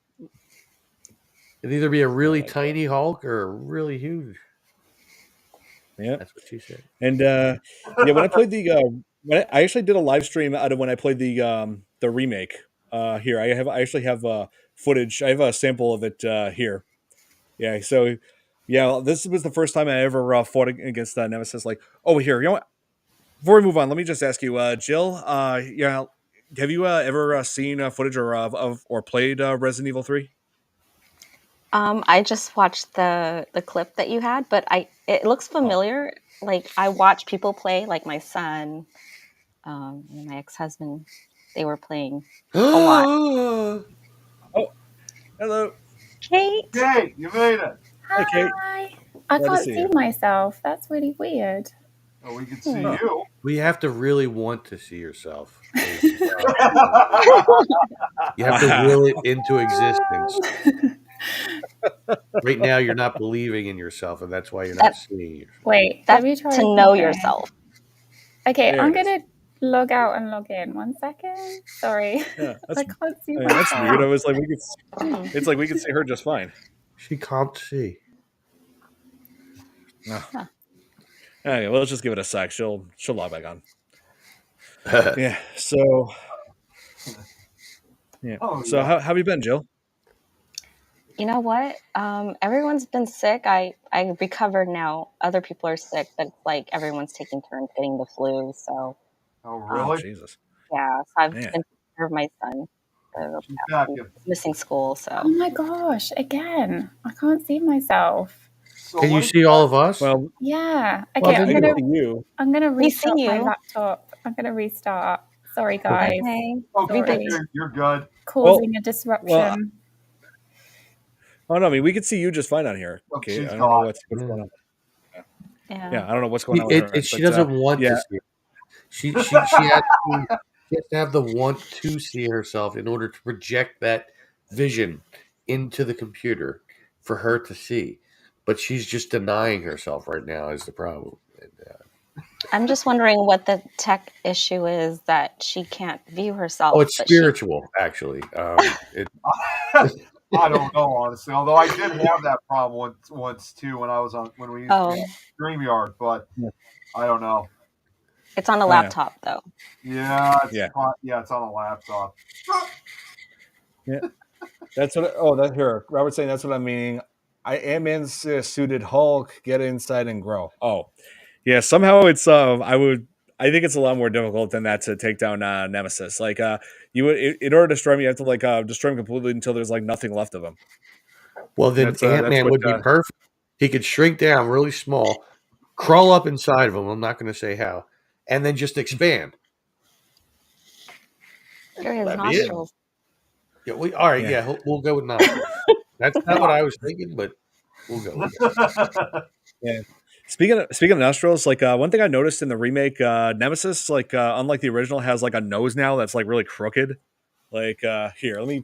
It'd either be a really tiny Hulk or a really huge. Yeah, that's what she said. And when I played I actually did a live stream out of when I played the the remake. Here I actually have footage. I have a sample of it here. Yeah, so yeah, this was the first time I ever fought against Nemesis. Like, oh, here, you know what? Before we move on, let me just ask you, Jill. Yeah, have you ever seen footage or played Resident Evil 3? I just watched the clip that you had, but it looks familiar. Like I watch people play, like my son, and my ex-husband. They were playing a lot. Oh, hello. Kate, Hey, you made it. Hi, Kate. Hi. I Glad to can't see see you. myself. That's really weird. Oh, we can see Hmm. you. We have to really want to see yourself. You have to will it into existence. Right now, you're not believing in yourself, and that's why you're not seeing yourself. Wait, that's let me try to know something. yourself. Okay, There I'm it is. gonna log out and log in. 1 second. Sorry. Yeah, I can't see that's myself. weird. I was like, it's like we could see her just fine. She can't see. No. Okay, well, let's just give it a sec. She'll log back on. Yeah. So. Yeah. Oh, So yeah. how have you been, Jill? You know what? Everyone's been sick. I recovered now. Other people are sick, but it's like everyone's taking turns getting the flu. So Oh, Oh, really? Jesus. yeah, so I've Man. been taking care of my son. So She's back. he's missing school. So Oh my gosh, again. I can't see myself. So Can you let me- see all of us? Well, Yeah. Well, Okay, then I can see you. I'm gonna We see restart my you. laptop. I'm gonna restart. Sorry guys. Okay. Okay, Sorry. you're good. Causing a disruption. Oh no, I mean we could see you just fine on here, Oh, Kate. she's I don't know gone. what's going on. Yeah. Yeah, I don't know what's going on with her. She but, doesn't want yeah. to see it. She has to have the want to see herself in order to project that vision into the computer for her to see. But she's just denying herself right now is the problem. And, I'm just wondering what the tech issue is that she can't view herself. it's but spiritual, actually. I don't know, honestly. Although I did have that problem once too when we used to StreamYard, but I don't know. It's on a laptop though. Yeah, Yeah. It's on a laptop. Yeah, that's what. Oh, that here. Robert's saying that's what I'm meaning. Ant-Man's suited Hulk. Get inside and grow. Oh, yeah. Somehow it's. I think it's a lot more difficult than that to take down Nemesis. Like, you would in order to destroy him, you have to like destroy him completely until there's like nothing left of him. Well, then That's Ant-Man what, would be perfect. He could shrink down really small, crawl up inside of him. I'm not going to say how, and then just expand. Here are his That'd be it. nostrils. Yeah, all right. Yeah, we'll go with nostrils. That's not what I was thinking, but we'll go with it. Yeah. Speaking of nostrils, like one thing I noticed in the remake, Nemesis, like unlike the original, has like a nose now that's like really crooked. Like here, let me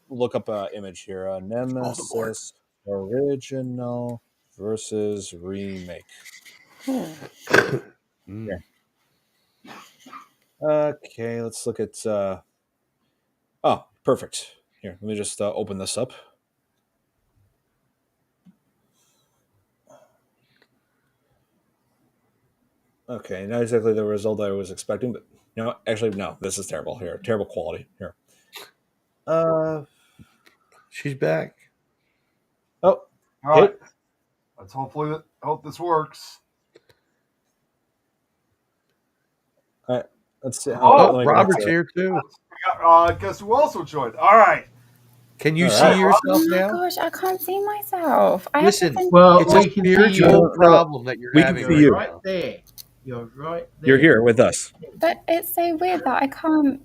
look up an image here. Nemesis original versus remake. Yeah. Okay, let's look at. Oh, perfect. Here, let me just open this up. Okay, not exactly the result I was expecting, but actually, no, this is terrible. Here, terrible quality. Here. She's back. Oh, all right. Let's hope this works. All right, let's see. Robert's here too. Guess who also joined? All right. Can you see yourself now? Oh my gosh, I can't see myself. Listen, well, it's a spiritual problem that you're having right right now. there. You're right there. You're here with us. But it's so weird that I can't.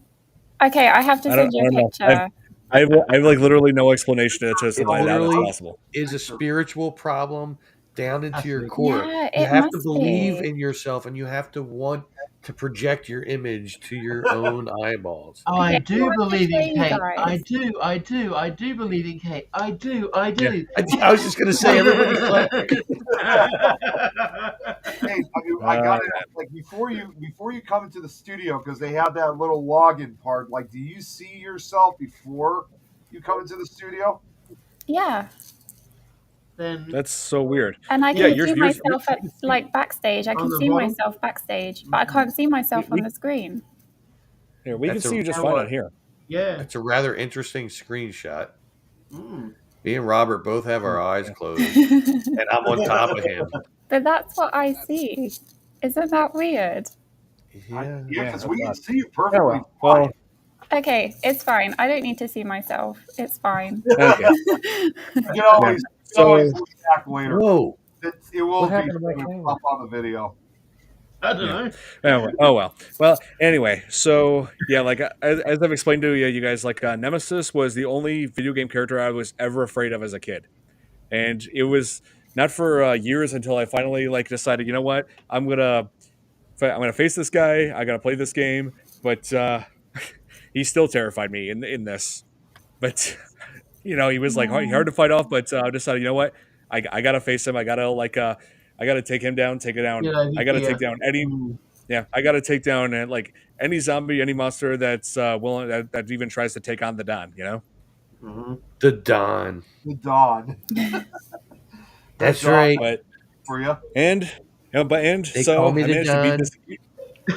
Okay, I have to send you a picture. I have like literally no explanation to why that is possible. Is a spiritual problem down into your core. Yeah, you it have to must believe be. in yourself, and you have to want to project your image to your own eyeballs. I do I believe in show you Kate. guys. I do believe in Kate. I do. Yeah. I was just going to say, everybody's clapping. Hey, I got it. Like before you come into the studio, because they have that little login part. Like, do you see yourself before you come into the studio? Yeah. Then That's so weird. And I can see myself at like backstage. I can see myself backstage, but I can't see myself on the screen. Here, we can see you just fine on here. Yeah. It's a rather interesting screenshot. Mm. Me and Robert both have our eyes Yeah. closed, and I'm on top of him. But that's what I see. Isn't that weird? Yeah. Yeah, because that's we can odd. see you perfectly Well, fine. Okay, it's fine. I don't need to see myself. It's fine. okay. You can always look back later. Whoa. It will What be happened to my coming camera? up on the video. I don't Yeah. know. Oh well. Well, anyway, so yeah, like as I've explained to you guys, like Nemesis was the only video game character I was ever afraid of as a kid, and it was not for years until I finally like decided, you know what, I'm gonna face this guy. I gotta play this game, but he still terrified me in this. But he was like hard to fight off. But I decided, you know what, I gotta face him. I gotta I gotta take him down. Take it down. You know, I gotta take yeah. down any. Mm. Yeah, I got to take down like any zombie, any monster that's willing that even tries to take on the Don. Mm-hmm. The Don. The Dawn. That's Dawn right. But for you. and They so call me I the managed to beat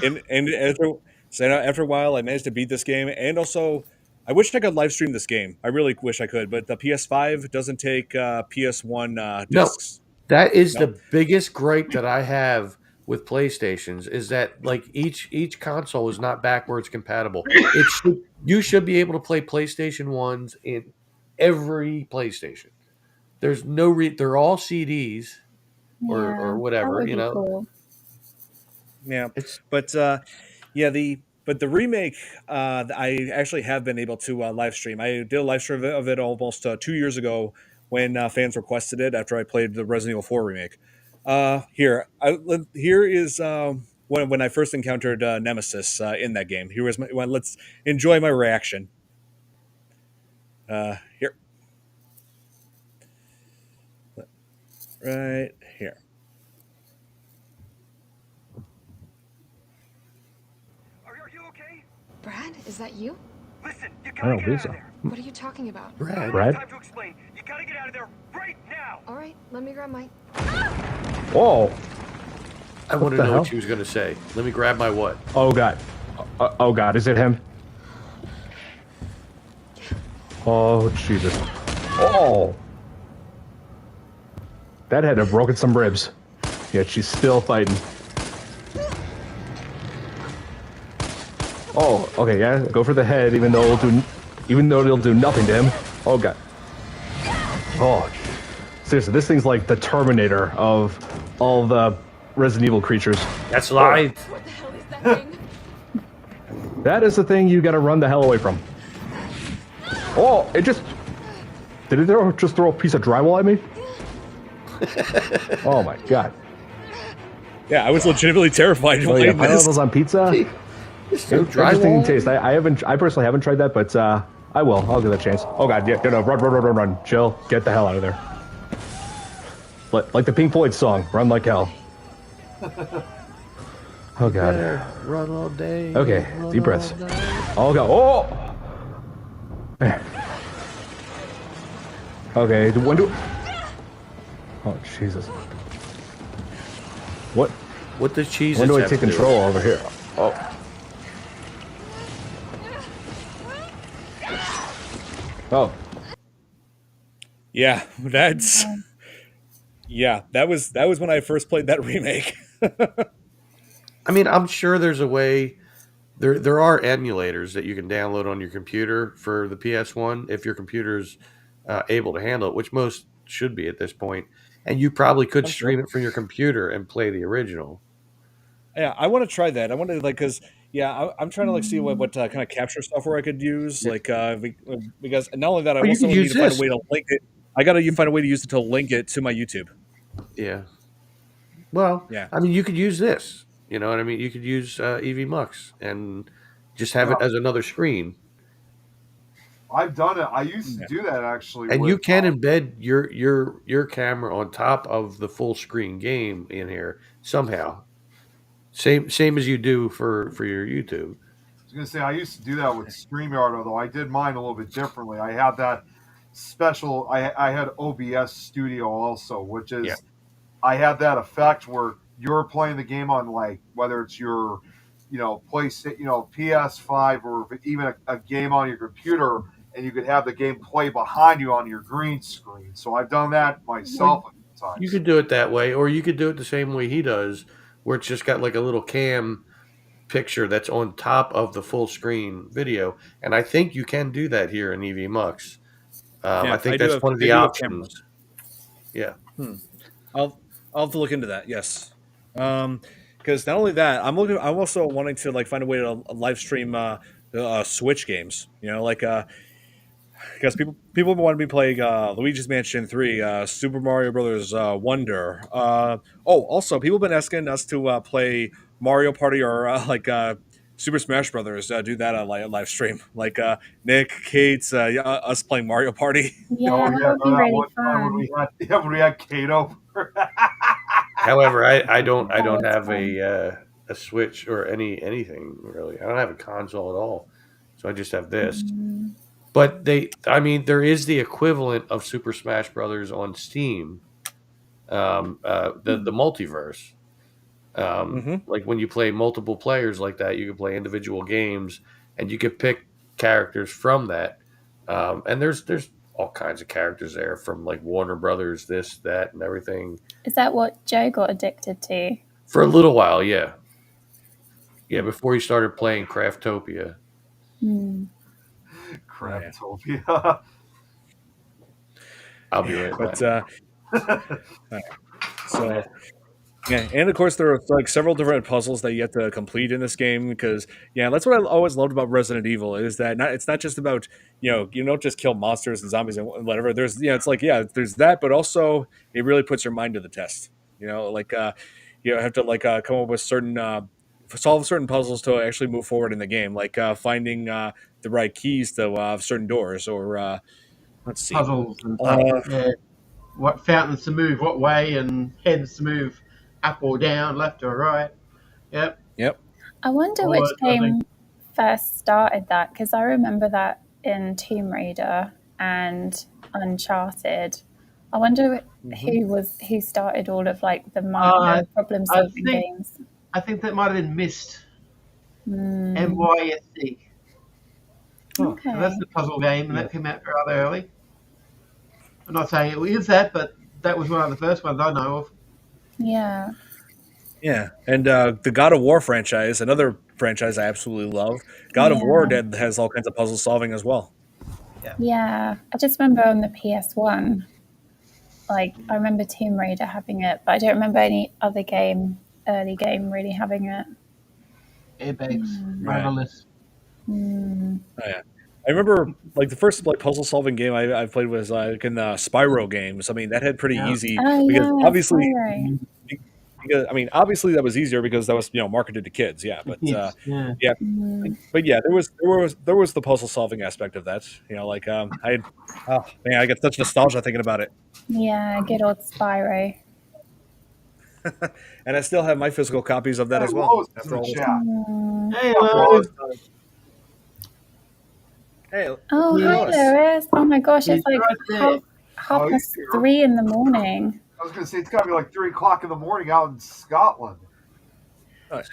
Don. this, and after a while, I managed to beat this game, and also I wish I could live stream this game. I really wish I could, but the PS5 doesn't take PS1 No, discs. that is No. the biggest gripe that I have with PlayStations is that like each console is not backwards compatible. You should be able to play PlayStation 1s in every PlayStation. There's no they're all CDs or Yeah, that whatever, would be cool. Yeah, It's but the remake, I actually have been able to live stream. I did a live stream of it almost 2 years ago when fans requested it after I played the Resident Evil 4 remake. Here is when I first encountered Nemesis in that game. Here was let's enjoy my reaction. Here, right here. Are you okay? Brad, is that you? Listen, you I gotta don't get think out so. of there. What are you talking about? Brad. Brad? Time to explain. You gotta get out of there right now. All right, let me grab my. Whoa! I want to the know hell? what she was going to say. Let me grab my what? Oh god! Oh god! Is it him? Oh Jesus! Oh! That had to have broken some ribs. Yet she's still fighting. Oh, okay, yeah. Go for the head, even though it'll do nothing to him. Oh god. Oh, seriously, this thing's like the Terminator of all the Resident Evil creatures. That's live. What the hell is that thing? That is the thing you gotta run the hell away from. Oh, did it just throw a piece of drywall at me? Oh my god. Yeah, I was legitimately terrified. Oh yeah, playing this. pineapples on pizza? Interesting Drywall? taste. I personally haven't tried that, but I will. I'll give it a chance. Oh god, yeah, no, run. Jill, get the hell out of there. Like the Pink Floyd song, run like hell. Oh god. Run all day. Okay, run deep breaths. all night. Oh god, oh! Okay, when do... Oh, Jesus. What does cheese When do I have take to do? control over here? Oh. Oh. Yeah, that's that was when I first played that remake. I mean, I'm sure there's a way. There are emulators that you can download on your computer for the PS1 if your computer's able to handle it, which most should be at this point. And you probably could I'm stream sure. it from your computer and play the original. Yeah, I want to try that. I want to because I'm trying to see what kind of capture software I could use, because not only that, I Or you also could need use to find this. a way to link it. I got to find a way to use it to link it to my YouTube. Yeah. Well, Yeah. I mean, you could use this. You know what I mean? You could use EV Mux and just have it as another screen. I've done it. I used to do that actually. And you can embed your camera on top of the full screen game in here somehow. Same as you do for your YouTube. I was gonna say I used to do that with StreamYard, although I did mine a little bit differently. I had that special. I had OBS Studio also, which is I had that effect where you're playing the game on like whether it's your PS5 or even a game on your computer, and you could have the game play behind you on your green screen. So I've done that myself a few times. You could do it that way, or you could do it the same way he does, where it's just got like a little cam picture that's on top of the full screen video. And I think you can do that here in EV Mux. I think that's one of I the do have camera. options. Yeah. I'll have to look into that. Yes. Because not only that, I'm also wanting to like find a way to live stream Switch games. You know, like because people want to be playing Luigi's Mansion 3, Super Mario Brothers Wonder. Also, people have been asking us to play Mario Party or Super Smash Brothers. Do that on live stream, like Nick, Kate, us playing Mario Party. Yeah, that would be really fun. When we had Kate over. However, I don't have a Switch or anything really. I don't have a console at all, so I just have this. But there is the equivalent of Super Smash Brothers on Steam, the multiverse. Like when you play multiple players like that, you can play individual games, and you can pick characters from that. And there's all kinds of characters there from like Warner Brothers, this, that, and everything. Is that what Joe got addicted to? For a little while, yeah. Yeah, before he started playing Craftopia. Craftopia. I'll be right back. So, yeah, and of course there are like several different puzzles that you have to complete in this game because that's what I always loved about Resident Evil is that it's not just about you don't just kill monsters and zombies and whatever. There's it's like there's that, but also it really puts your mind to the test. You have to come up with solve certain puzzles to actually move forward in the game, like finding the right keys to certain doors or let's see, puzzles and stuff. What fountains to move what way and heads to move up or down, left or right. Yep. I wonder which game first started that, because I remember that in Tomb Raider and Uncharted. I wonder who started all of like the minor problem solving games. I think that might have been Myst. MYSC. Okay. So that's the puzzle game, and that came out rather early. I'm not saying it is that, but that was one of the first ones I know of. Yeah. Yeah, and the God of War franchise, another franchise I absolutely love. God of War has all kinds of puzzle solving as well. Yeah, I just remember on the PS1, like I remember Tomb Raider having it, but I don't remember any other early game really having it. Airbags, Marvelous. Oh, yeah. I remember like the first puzzle solving game I played was like in the Spyro games. I mean that had pretty easy because obviously Spyro. because obviously that was easier because that was marketed to kids. But there was the puzzle solving aspect of that. I get such nostalgia thinking about it. Yeah, good old Spyro. And I still have my physical copies of that as well. After all this time. Hey, Lois. Hey, oh, hi, Lewis. Oh my gosh, it's like half past 3 in the morning. I was going to say, it's got to be like 3 o'clock in the morning out in Scotland. I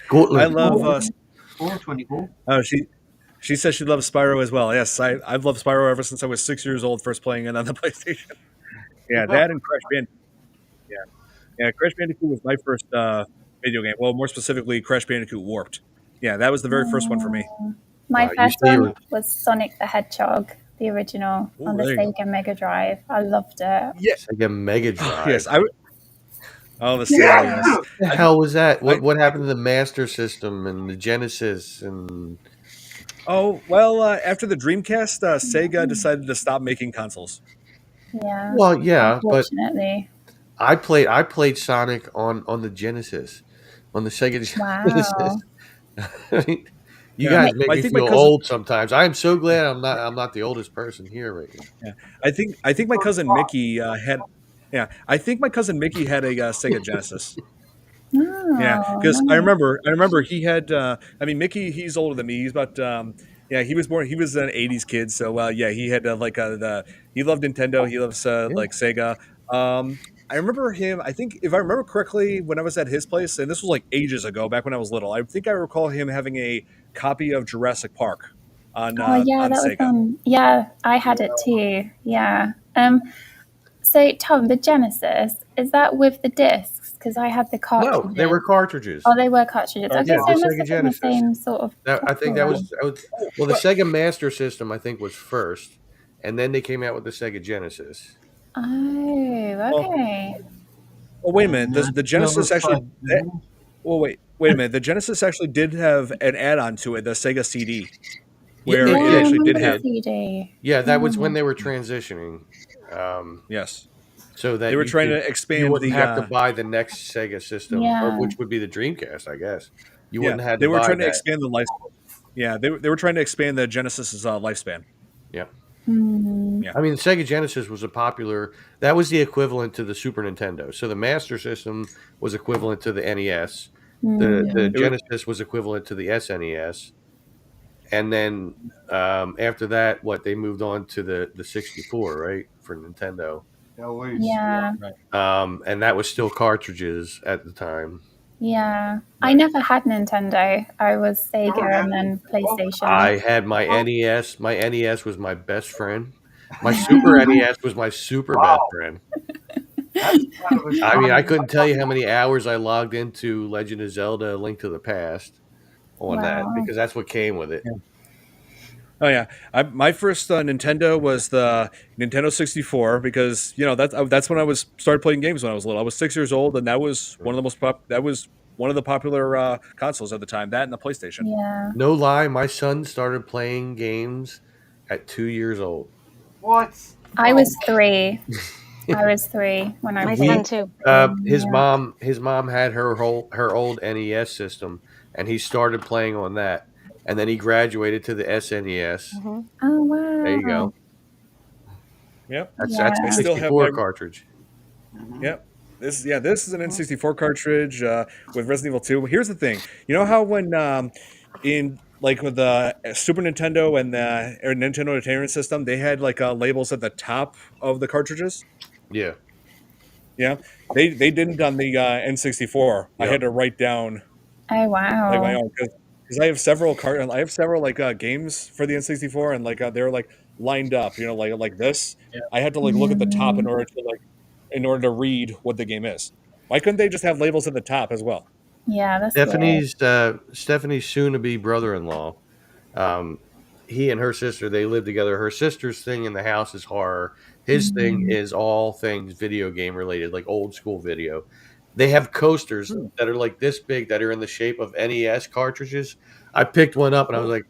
love... 424. Oh, she says she loves Spyro as well. Yes, I've loved Spyro ever since I was 6 years old, first playing it on the PlayStation. Yeah, that and Crash Bandicoot. Yeah, Crash Bandicoot was my first video game. Well, more specifically, Crash Bandicoot Warped. Yeah, that was the very first one for me. My first one was Sonic the Hedgehog, the original, on the Sega Mega Drive. I loved it. Yes, Sega Mega Drive. Yes, the Sega. Yes. What the hell was that? What happened to the Master System and the Genesis and? Oh well, after the Dreamcast, Sega decided to stop making consoles. Yeah. Well, yeah, unfortunately. But I played Sonic on the Genesis, on the Sega Genesis. I mean, you guys make me feel old sometimes. I am so glad I'm not the oldest person here right now. Yeah, I think my cousin Mickey had. Yeah, I think my cousin Mickey had a Sega Genesis. Yeah, because I remember he had. Mickey, he's older than me. He's about. He was born. He was an '80s kid, so he had he loved Nintendo. He loves like Sega. I remember him. I think if I remember correctly, when I was at his place, and this was like ages ago, back when I was little, I think I recall him having a copy of Jurassic Park Oh yeah, on that was Sega. yeah, I had it too. Yeah. So Tom, the Genesis, is that with the discs? Because I had the No, they were cartridges. cartridges. Oh, they were cartridges. Okay, Yeah, Cartridges. so the it must Sega have been the Genesis. same sort of I think that platform. was well, the Sega Master System I think was first, and then they came out with the Sega Genesis. Oh, Well, okay. well, wait a minute. The Silver Genesis actually. Spike, didn't Well, wait a minute. The Genesis actually did have an add-on to it, the Sega CD, Yeah, where it Yeah, it I did. actually did remember It the have. did. CD. Yeah, that was when Oh, they were transitioning, um, Yes, so they that were trying to you expand wouldn't the. have to buy the next Sega system, or yeah. which would be the Dreamcast, I guess. You Yeah, wouldn't have had to they were buy trying to that. expand the life. Yeah, they were trying to expand the Genesis's lifespan. Yeah. Hmm. Yeah. I mean, the Sega Genesis was a popular. That was the equivalent to the Super Nintendo. So the Master System was equivalent to the NES. The Hmm. It was, Genesis was equivalent to the SNES, and then after that, what they moved on to the 64, right, for Nintendo. At least, yeah. Yeah. right. And that was still cartridges at the time. Yeah. I Right. never had Nintendo. I was Never Sega had and then Nintendo. PlayStation. I had my NES. My NES was my best friend. My Super NES was my super best Wow, friend. that's kind of a I mean, shock. I couldn't tell you how many hours I logged into Legend of Zelda: Link to the Past on that Wow. because that's what came with it. Yeah. Oh yeah, my first Nintendo was the Nintendo 64 because that's when I was started playing games when I was little. I was 6 years old, and that was one of the that was one of the popular consoles at the time. That and the PlayStation. Yeah. No lie, my son started playing games at 2 years old. What? I Oh, was 3. I was 3 when I My played. son too. His Yeah. mom had her old NES system, and he started playing on that, and then he graduated to the SNES. Hmm. Oh There you wow. go. Yep, That's I a Yeah. still have my. 64 cartridge. Yep. This is an N64 cartridge with Resident Evil 2. Here's the thing. You know how when in like with the Super Nintendo and the or Nintendo Entertainment System, they had like labels at the top of the cartridges? Yeah. Yeah. They didn't on the N64. I Yep. had to write down Oh like my wow. own because I have several like games for the N64 and like they're like lined up, like this. Yeah. I had to like look at the top Mm, in order to read what the game is. Why couldn't they just have labels at the top as well? yeah, that's weird. Stephanie's soon-to-be brother-in-law. Um, he and her sister, they live together. Her sister's thing in the house is horror. His thing Mm. is all things video game related, like old school video. They have coasters Hmm. that are like this big that are in the shape of NES cartridges. I picked one up and I was like,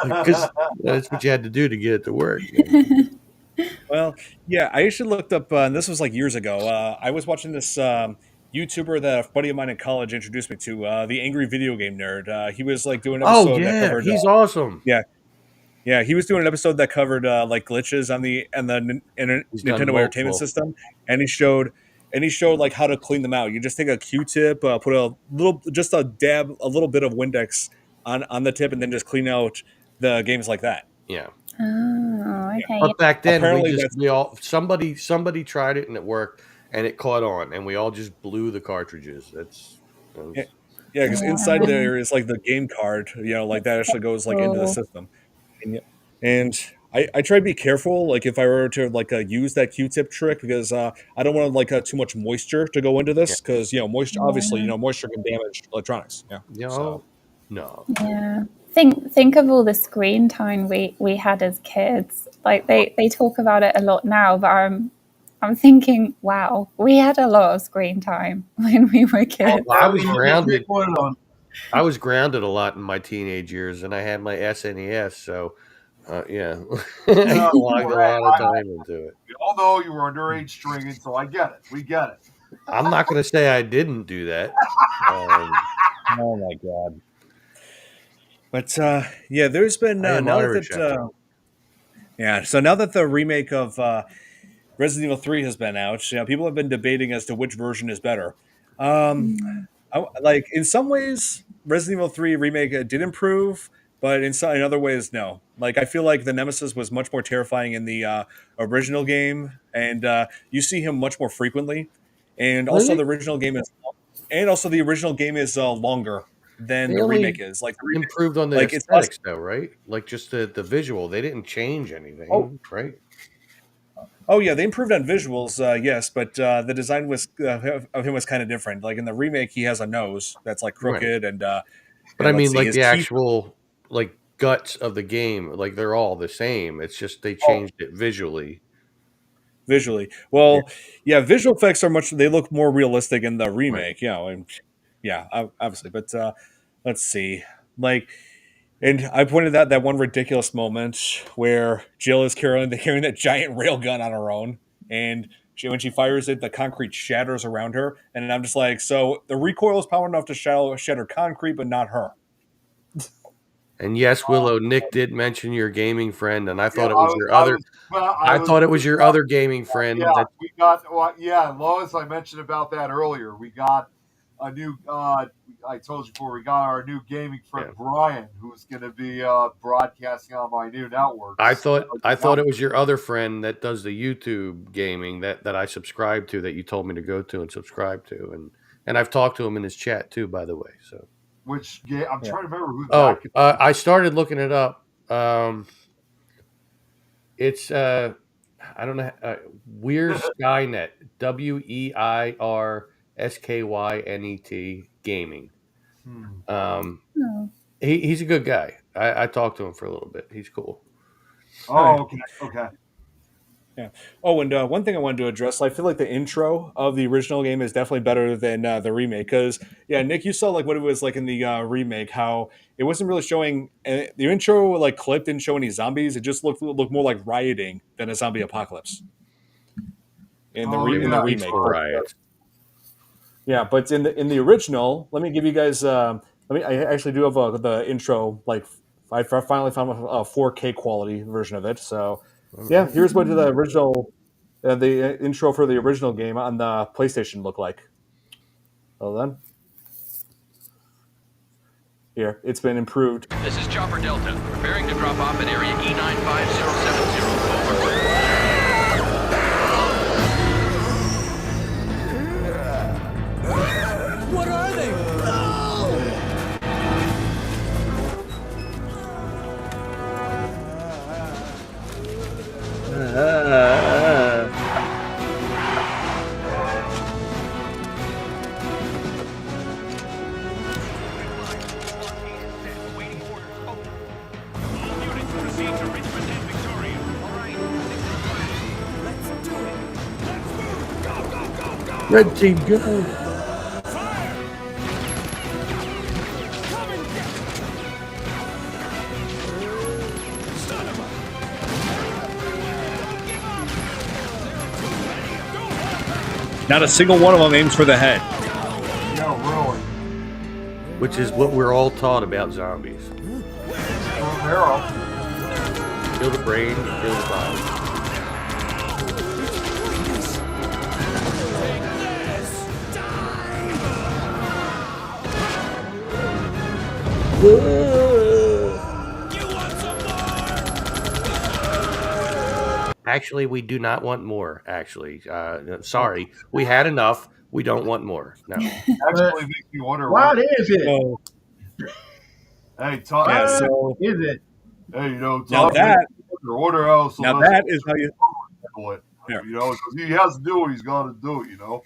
because that's what you had to do to get it to work. Well, yeah, I actually looked up, and this was like years ago. I was watching this YouTuber that a buddy of mine in college introduced me to, the Angry Video Game Nerd. He was like doing an Oh episode that yeah, covered, he's awesome. yeah, yeah, he was doing an episode that covered like glitches on He's done Nintendo Entertainment multiple. System, and he showed like how to clean them out. You just take a Q-tip, put just a dab, a little bit of Windex on the tip, and then just clean out the games like that. Yeah. Oh, Yeah. okay. But back then Apparently, that's we all somebody tried it and it worked and it caught on and we all just blew the cartridges. yeah, That's yeah, because inside Yeah, there is like the game card, like that that's actually goes like into the cool. system. And I try to be careful, like if I were to like use that Q-tip trick, because I don't want like too much moisture to go into yeah. this, because moisture, obviously, Yeah, moisture can damage electronics. Yeah, so No, no. yeah. Think of all the screen time we had as kids. Like they talk about it a lot now, but I'm thinking, wow, we had a lot of screen time when we were Well, kids. I was You get grounded. reported on. I was grounded a lot in my teenage years, and I had my SNES. So, yeah, I yeah, logged a lot of time into it. we all know you were underage stringing, so I get it. We get it. I'm not going to say I didn't do that. oh my god. But yeah, there's been I am now Irish that after all. yeah, so now that the remake of Resident Evil 3 has been out, people have been debating as to which version is better. Um, Mm. like in some ways, Resident Evil 3 remake did improve, but in other ways, no. Like I feel like the Nemesis was much more terrifying in the original game, and you see him much more frequently. And also, Really? the original game is, longer than They the remake only is. Like the remake, improved on the like it's less. aesthetics, though, right? Like just the visual. They didn't change Oh, anything, right? oh yeah, they improved on visuals, yes, but the design was of him was kind of different. Like in the remake, he has a nose that's like Right. crooked, and But I let's mean, see, like his the teeth. actual like guts of the game, like they're all the same. It's just they Oh, changed it visually. visually. Yeah. Well, yeah, visual effects are much. They look more realistic in the Right. remake. And yeah, obviously. But let's see, like, and I pointed out that one ridiculous moment where Jill is carrying that giant rail gun on her own, and when she fires it, the concrete shatters around her, and I'm just like, so the recoil is power enough to shatter concrete, but not her. And yes, Willow, Nick did mention your gaming friend, and I Yeah, thought it was your other. I I was. thought it was your other gaming Yeah, friend. That we got. Well, yeah, Lois. I mentioned about that earlier. We got a new. I told you before. We got our new gaming friend yeah. Brian, who's going to be broadcasting on my new I networks. thought it was your other friend that does the YouTube gaming that I subscribe to, that you told me to go to and subscribe to, and I've talked to him in his chat too, by the way. So Which game? I'm Yeah. trying to remember who that. I started looking it up. It's I don't know, Weird Skynet, WeirSkynet gaming. Hmm. Um, Oh. he's a good guy. I talked to him for a little bit. He's cool. All right. Oh, okay, okay. Yeah. Oh, and one thing I wanted to address, I feel like the intro of the original game is definitely better than the remake. Because yeah, Nick, you saw like what it was like in the remake, how it wasn't really showing the intro like clip didn't show any zombies. It just looked more like rioting than a zombie apocalypse Oh, It in was the yeah. remake. peaceful But riots. yeah, but in the original, let me give you guys. Let me. I actually do have the intro. Like I finally found a 4K quality version of it. So All yeah, right. here's what the original, the intro for the original game on the PlayStation looked like. Hold on. Here, it's been improved. This is Chopper Delta, preparing to drop off at area E95070. Over. What are they? Red team, go! Not a single one of them aims for the head. No, really. Which is what we're all taught about zombies. Romero. Kill the brain, kill the body. Actually, we do not want more. Actually, sorry, we had enough. We don't want more. No. Actually makes me wonder What is it? So Hey, Tom. yeah, What so is it? Hey, you know, now Tom. that Order else. now that is how you. It. Here. You know, 'cause he has to do what he's got to do. You know.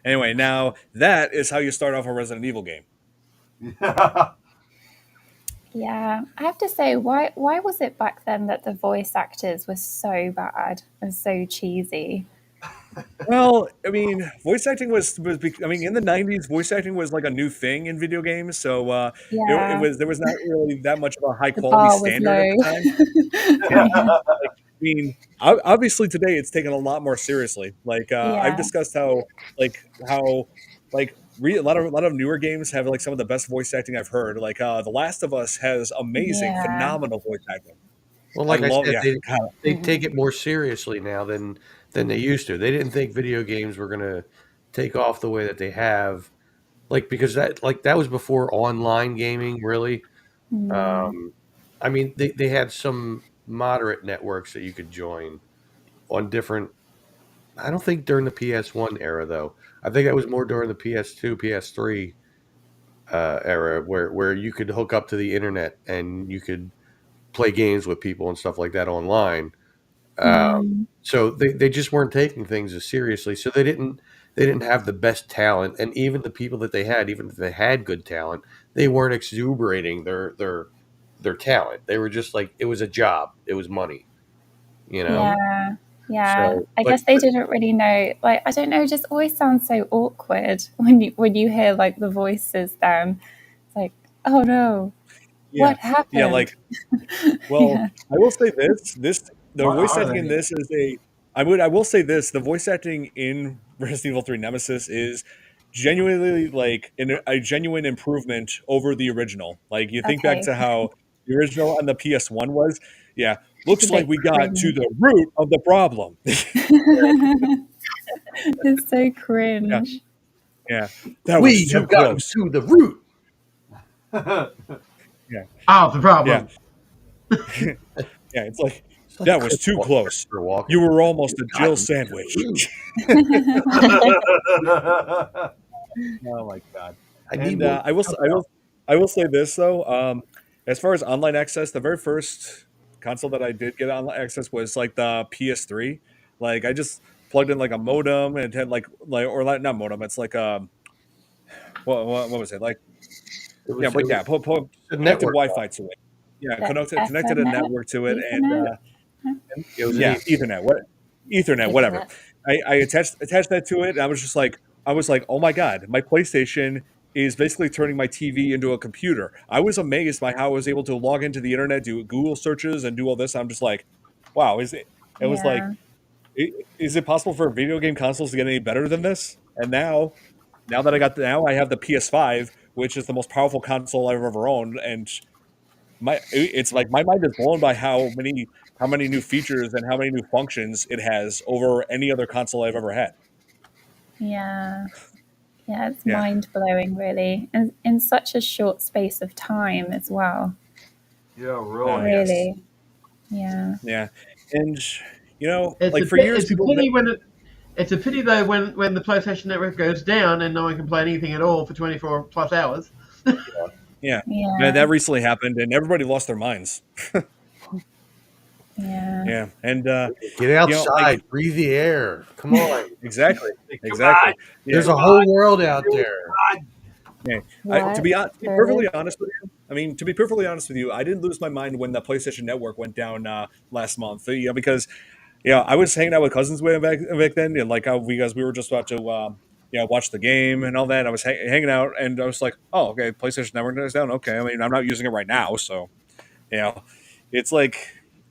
Anyway, now that is how you start off a Resident Evil game. Yeah. Yeah, I have to say, why was it back then that the voice actors were so bad and so cheesy? Well, I mean, voice acting I mean, in the '90s, voice acting was like a new thing in video games. So it Yeah, was there was not really that much of a high the quality bar was standard at the time. low. Yeah, Yeah, like, I mean, obviously today it's taken a lot more seriously. Like I've yeah, discussed how a lot of newer games have like some of the best voice acting I've heard. Like The Last of Us has amazing, yeah. phenomenal voice acting. Well, I like I love, said, yeah, God, they take Mhm. it more seriously now than they used to. They didn't think video games were going to take off the way that they have, like because that was before online gaming really. I mean, they had some moderate networks that you could join on different. I don't think during the PS1 era though. I think that was more during the PS2, PS3 era, where you could hook up to the internet and you could play games with people and stuff like that online. So they just weren't taking things as seriously. So they didn't have the best talent, and even the people that they had, even if they had good talent, they weren't exuberating their talent. They were just like, it was a job, it was money, you know. Yeah. So, I guess they didn't really know. Like, I don't know, it just always sounds so awkward when you hear like the voices. Then it's like, oh no, what Yeah, happened? like, well, Yeah. I will say this the What voice are acting in they? this is I will say this, the voice acting in Resident Evil 3 Nemesis is genuinely like a genuine improvement over the original. Like you think back Okay. to how the original on the PS1 was, yeah, It's a looks like bit we got to cringe. the root of the problem. It's so Yeah, cringe. yeah. That was we too have gotten close. to the root. Yeah. Oh, the Yeah. problem. Yeah, it's like It's like that was too close. Christopher Walken. You were almost a We've Jill gotten to the sandwich. root. Oh my god! I need And more. I will say this though. As far as online access, the very first console that I did get online access was like the PS3. Like I just plugged in like a modem and it had like or like not modem. It's like what was it like? It Yeah, was but yeah, a connected network. Wi-Fi to it. Yeah, The connected a Ethernet, network to it, and Ethernet. It was an yeah, Ethernet. What Ethernet, whatever. Ethernet. I attached that to it. And I was like, oh my god, my PlayStation is basically turning my TV into a computer. I was amazed by how I was able to log into the internet, do Google searches, and do all this. I'm just like, wow, is it? It was like, Yeah. is it possible for video game consoles to get any better than this? And now I have the PS5, which is the most powerful console I've ever owned, and it's like my mind is blown by how many new features and how many new functions it has over any other console I've ever had. Yeah. Yeah, it's Yeah. mind blowing, really, and in such a short space of time as well. Yeah, Oh really. yes. Really, yeah, Yeah. And you know, It's like a for bit, years it's a people have pity when it's a pity though when the PlayStation Network goes down and no one can play anything at all for 24 plus hours. yeah. yeah, That recently happened and everybody lost their minds. yeah, Yeah. And Get you know, like outside, breathe the air. Come on. exactly. Come on. Exactly. Yeah. There's a whole world out there. Yeah. To What? be There perfectly is? honest with you, I mean, to be perfectly honest with you, I didn't lose my mind when the PlayStation Network went down last month. You know, because I was hanging out with cousins way back then, and like we were just about to watch the game and all that. I was hanging out, and I was like, oh, okay, PlayStation Network is down. Okay, I mean, I'm not using it right now, so you know, it's like.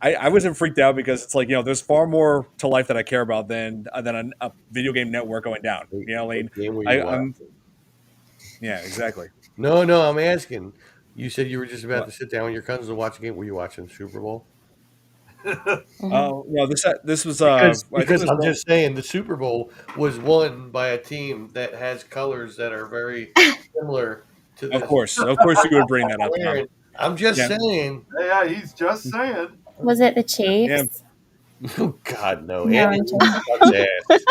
I wasn't freaked out because it's like there's far more to life that I care about than a video game network going down. You know, I mean, What game were you I'm watching? yeah, exactly. No, I'm asking. You said you were just about to sit down with your cousins and watch a game. Were you watching the Super Bowl? Hmm. Oh no, this was I think it Because was I'm just saying the Super Bowl was won by a team that has colors that are very similar to of this. course you would bring that up. Wearing. I'm just Yeah, saying. Yeah, he's just saying. Was it the yeah, Chiefs? Oh God, no! No, Andy I'm Reid joking. sucks ass.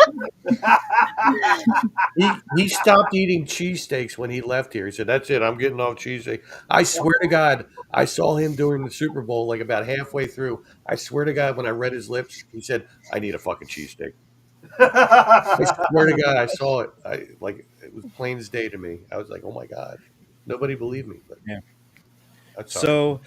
He stopped eating cheesesteaks when he left here. He said, "That's it. I'm getting off cheesesteak." I swear to God, I saw him during the Super Bowl, like about halfway through. I swear to God, when I read his lips, he said, "I need a fucking cheesesteak." I swear to God, I saw it. It was plain as day to me. I was like, "Oh my God!" Nobody believed me, but yeah. that's sorry. So,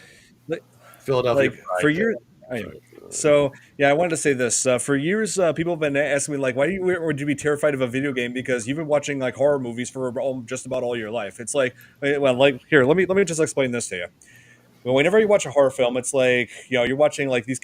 like, Philadelphia for Pride Day. years, anyway. So yeah, I wanted to say this. For years, people have been asking me like, why would you be terrified of a video game? Because you've been watching like horror movies for just about all your life. It's like, well, like here, let me just explain this to you. Well, whenever you watch a horror film, it's like you're watching like a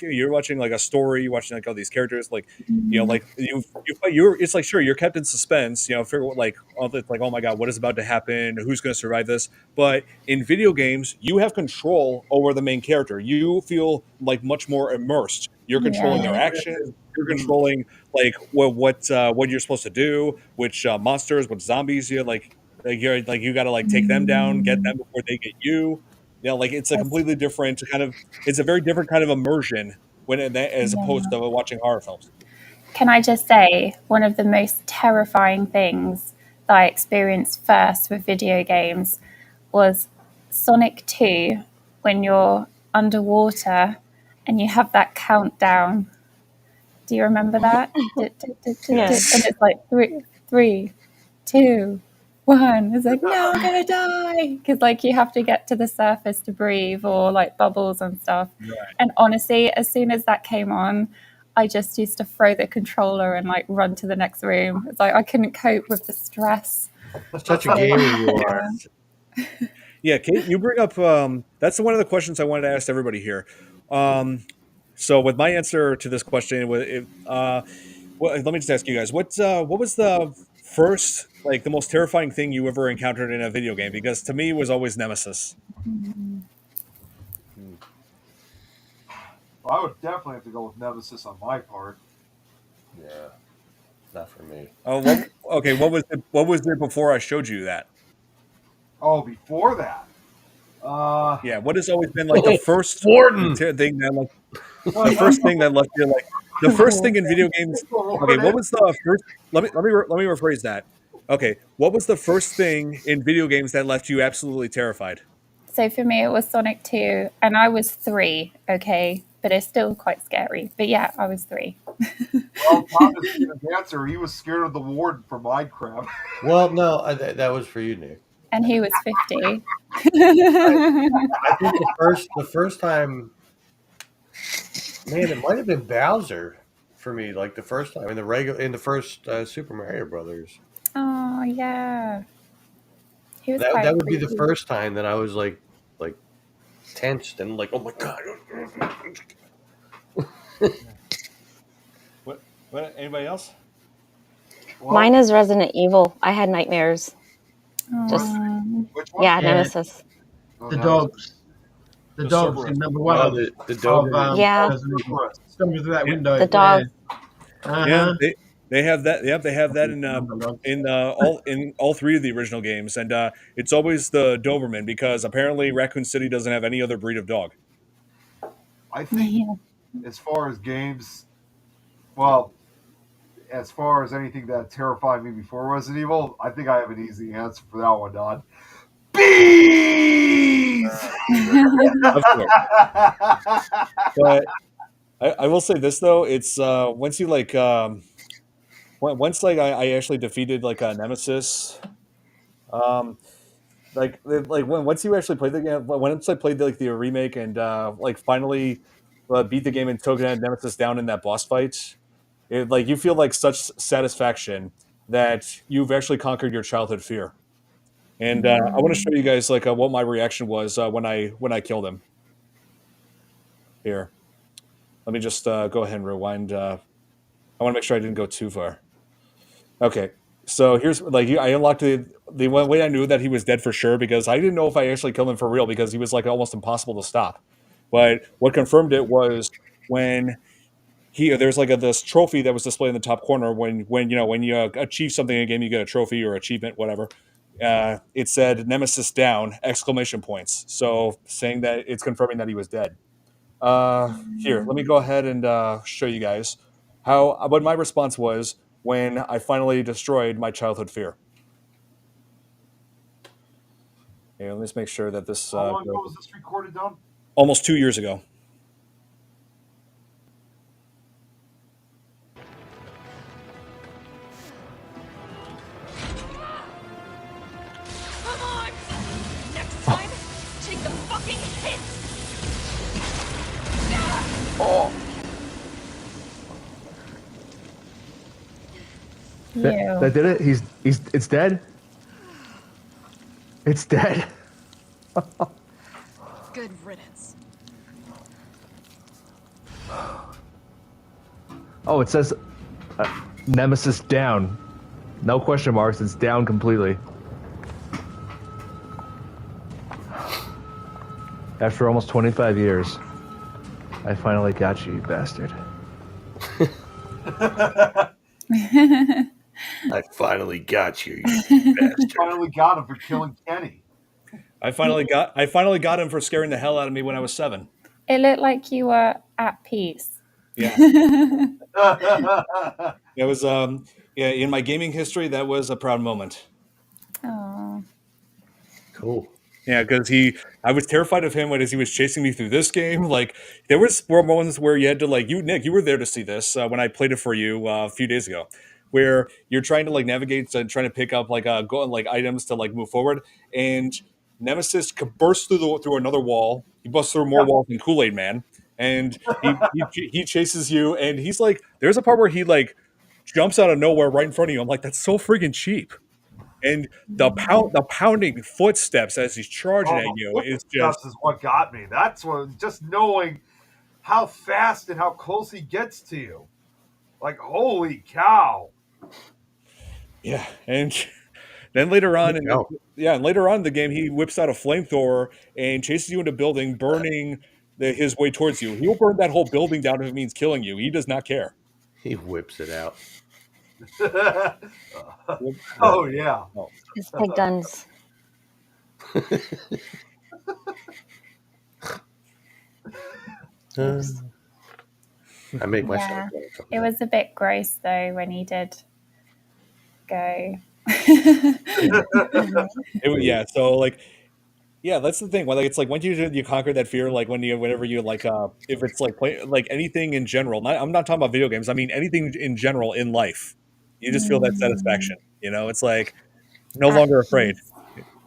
story, you're watching like all these characters, like like it's like sure you're kept in suspense, figure like it's like oh my god, what is about to happen? Who's going to survive this? But in video games, you have control over the main character. You feel like much more immersed. You're controlling their Yeah, actions. You're controlling like what you're supposed to do, which monsters, what zombies you like you got to like take them down, get them before they get you like it's a completely different kind of. It's a very different kind of immersion as opposed to watching horror films. Can I just say, one of the most terrifying things that I experienced first with video games was Sonic 2, when you're underwater and you have that countdown. Do you remember that? Yes. And it's like three, 2, 1. It's like, no, I'm gonna die, because like you have to get to the surface to breathe, or like bubbles and stuff. Right. And honestly, as soon as that came on, I just used to throw the controller and like run to the next room. It's like I couldn't cope with the stress. Such a gamer you are. Yeah, Kate, you bring up that's one of the questions I wanted to ask everybody here. So with my answer to this question, let me just ask you guys, what was the first, like the most terrifying thing you ever encountered in a video game? Because to me, it was always Nemesis. Well, I would definitely have to go with Nemesis on my part. Yeah, not for me. Oh, okay. What was it before I showed you that? Oh, before that. Yeah, what has always been like the first Warden thing that like the first thing that left you like the first thing in video games? Okay, what was the first? Let me rephrase that. Okay, what was the first thing in video games that left you absolutely terrified? So for me, it was Sonic 2, and I was 3. Okay, but it's still quite scary. But yeah, I was 3. Well, Thomas didn't answer. He was scared of the warden for Minecraft. Well, no, that was for you, Nick. And he was 50. I think the first time, man, it might have been Bowser for me. Like the first time in the first Super Mario Brothers. Oh yeah, he was That would be the first time that I was like tensed and like, oh my god. What? Anybody else? Well, Mine is Resident Evil. I had nightmares. Just which one? yeah, Nemesis. The dogs. The dogs Cerberus. in number one Oh, of the Doberman. Yeah. Coming through that window. The dog. Yeah, they have that. Yep, they have that in all three of the original games, and it's always the Doberman because apparently Raccoon City doesn't have any other breed of dog. I think as far as games, well, as far as anything that terrified me before Resident Evil, I think I have an easy answer for that one, Don. Bees! Of course. But I will say this though, it's once you like once like I actually defeated like a Nemesis, like once you actually played the game, once I played like the remake and like finally beat the game and took Nemesis down in that boss fight, like you feel like such satisfaction that you've actually conquered your childhood fear. And I want to show you guys like what my reaction was when I killed him. Here, let me just go ahead and rewind. I want to make sure I didn't go too far. Okay, so here's like I unlocked the one way I knew that he was dead for sure because I didn't know if I actually killed him for real because he was like almost impossible to stop. But what confirmed it was when there's like this trophy that was displayed in the top corner when you achieve something in a game, you get a trophy or achievement, whatever. It said Nemesis down ! So saying that it's confirming that he was dead. Here, let me go ahead and show you guys what my response was when I finally destroyed my childhood fear. Okay, let me just make sure that this. How long ago was this recorded, Don? Almost 2 years ago. Come on! Next time, take the fucking hit! That did it? It's dead? It's dead. Good riddance. Oh, it says Nemesis down. No question marks, it's down completely. After almost 25 years, I finally got you, you bastard. I finally got you, you bastard. Finally got him for killing Kenny. I finally got him for scaring the hell out of me when I was 7. It looked like you were at peace. Yeah. It was yeah, in my gaming history that was a proud moment. Oh. Cool. Yeah, because I was terrified of him as he was chasing me through this game. Like, there was moments where you had to, like, Nick, you were there to see this when I played it for you a few days ago, where you're trying to, like, navigate and trying to pick up, like, items to, like, move forward. And Nemesis bursts through another wall. He busts through more walls than Kool-Aid Man. And he chases you. And he's like, there's a part where he, like, jumps out of nowhere right in front of you. I'm like, that's so freaking cheap. And the pounding footsteps as he's charging at you is just is what got me. That's what, just knowing how fast and how close he gets to you. Like, holy cow. yeah. And then later on, and later on in the game, he whips out a flamethrower and chases you into a building, burning his way towards you. He will burn that whole building down if it means killing you. He does not care. He whips it out. Oh yeah. His big guns. I make myself. Yeah. It was a bit gross though when he did go. Yeah. So like, yeah, that's the thing. Well, like, it's like once you conquer that fear, like whenever you like, if it's like like anything in general. I'm not talking about video games. I mean anything in general in life. You just feel that satisfaction. You know, it's like no longer afraid.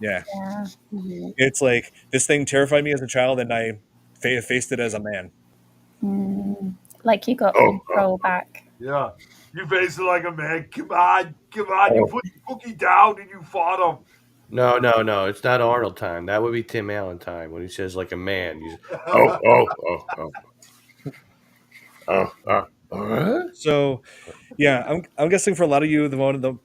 Yeah. It's like this thing terrified me as a child, and I faced it as a man. Like you got control back. Yeah. You faced it like a man. Come on. You put the cookie down and you fought him. No. It's not Arnold time. That would be Tim Allen time when he says like a man. He's So, yeah, I'm guessing for a lot of you,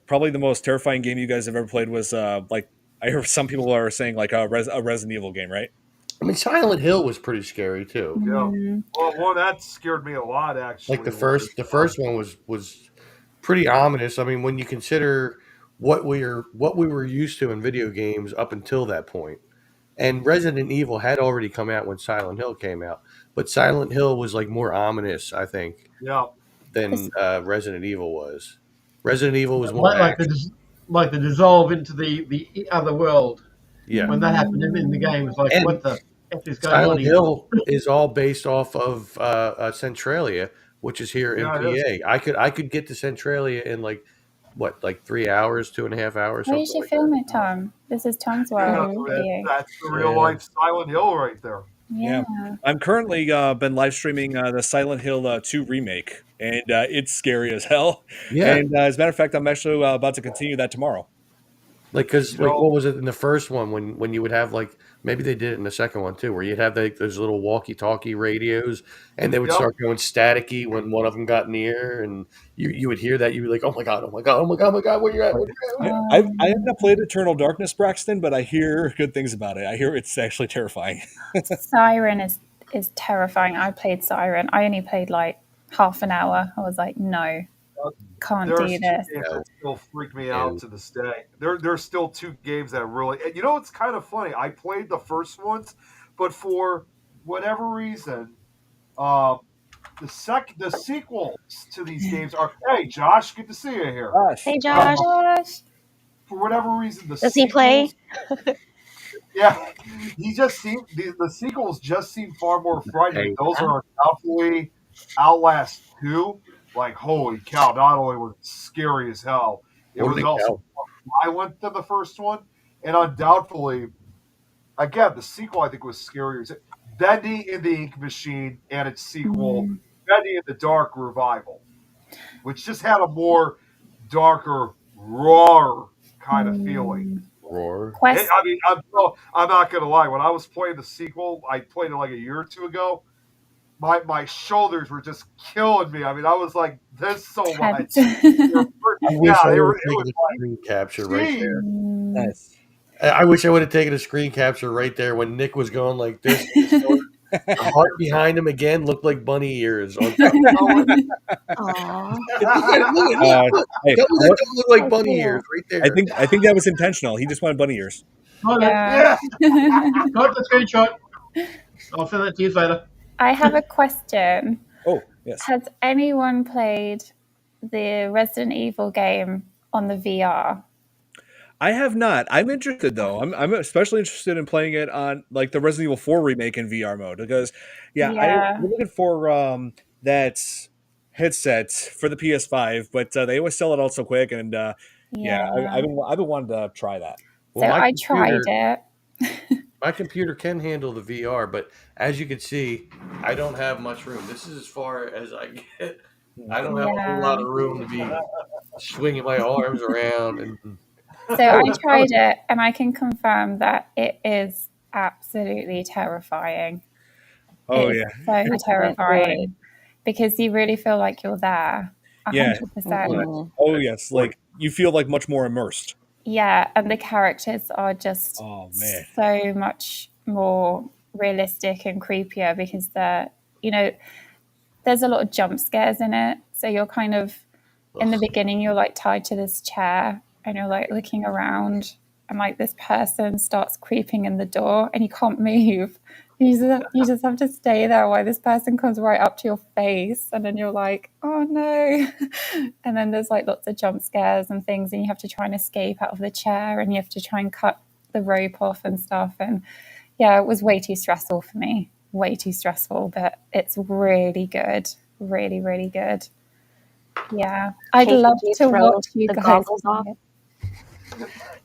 probably the most terrifying game you guys have ever played was like I heard some people are saying like a Resident Evil game, right? I mean, Silent Hill was pretty scary too. Yeah. Well, that scared me a lot actually. Like the first one was pretty ominous. I mean, when you consider what we were used to in video games up until that point. And Resident Evil had already come out when Silent Hill came out, but Silent Hill was like more ominous, I think, than Resident Evil was. Resident Evil was more like the dissolve into the other world. Yeah, when that happened in the game, it's like, what the heck is going on? Silent Hill is all based off of Centralia, which is here in PA. I could get to Centralia in like 3 hours, 2.5 hours. Where did you film it, Tom? This is Tom's world. That's the real life Silent Hill right there. Yeah. I'm currently been live streaming the Silent Hill 2 remake, and it's scary as hell. Yeah. And as a matter of fact, I'm actually about to continue that tomorrow. Like, because what was it in the first one when you would have like, maybe they did it in the second one too, where you'd have those little walkie-talkie radios, and they would start going staticky when one of them got near, and you would hear that, you'd be like, oh my god, where you at? I haven't played Eternal Darkness, Braxton, but I hear good things about it. I hear it's actually terrifying. Siren is terrifying. I played Siren. I only played like half an hour. I was like, no. Can't do this. Games that still freak me out to this day. There's still 2 games that really, and you know, it's kind of funny. I played the first ones, but for whatever reason, the sequels to these games are. Hey, Josh, good to see you here. Hey, Josh. For whatever reason, does he play? Yeah, the sequels just seem far more frightening. Those are undoubtedly Outlast 2. Like, holy cow, not only was it scary as hell, it was also violent than the first one. And undoubtedly, again, the sequel I think was scarier. Bendy in the Ink Machine and its sequel, Bendy in the Dark Revival, which just had a more darker, rawer kind of feeling. Roar. I mean, I'm not going to lie. When I was playing the sequel, I played it like a year or 2 ago. My shoulders were just killing me. I mean, I was like, "This so much." I wish I would have taken a screen capture right there. Nice. I wish I would have taken a screen capture right there when Nick was going like this. The heart behind him again looked like bunny ears. Look that look like bunny ears right there. I think that was intentional. He just wanted bunny ears. Yeah. Got the screenshot. I'll send that to you later. I have a question. Oh, yes. Has anyone played the Resident Evil game on the VR? I have not. I'm interested though. I'm especially interested in playing it on like the Resident Evil 4 remake in VR mode because I'm Yeah. looking for that headset for the PS5, but they always sell it out so quick and Yeah. I've been wanting to try that. So I tried it. My computer can handle the VR, but as you can see, I don't have much room. This is as far as I get. I don't have a whole lot of room to be swinging my arms around. And So I tried it, and I can confirm that it is absolutely terrifying. Oh It is yeah, so terrifying because you really feel like you're there, yeah. 100%. Oh yes, like you feel like much more immersed. Yeah, and the characters are just Oh man, so much more realistic and creepier because there's a lot of jump scares in it. So you're kind of in the beginning, you're like tied to this chair and you're like looking around, and like this person starts creeping in the door and you can't move. You just have to stay there while this person comes right up to your face, and then you're like, oh no. And then there's like lots of jump scares and things, and you have to try and escape out of the chair, and you have to try and cut the rope off and stuff. And yeah, it was way too stressful for me. Way too stressful, but it's really good. Really, really good. Yeah. I'd Kate, love did you to throw watch you the guys goggles play off?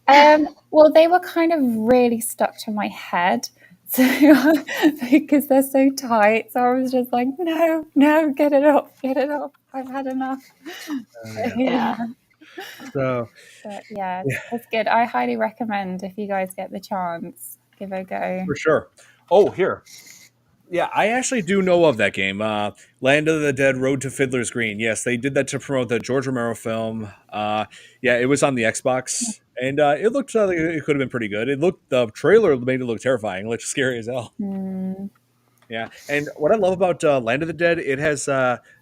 it. Well, they were kind of really stuck to my head. So because they're so tight. So I was just like, no, get it off. I've had enough. Yeah. So But yeah, it's good. I highly recommend if you guys get the chance, give it a go. for sure. Oh, here. Yeah, I actually do know of that game. Land of the Dead: Road to Fiddler's Green. Yes, they did that to promote the George Romero film. Yeah, it was on the Xbox, and it looked like it could have been pretty good. The trailer made it look terrifying. It looked scary as hell. Yeah, and what I love about Land of the Dead, it has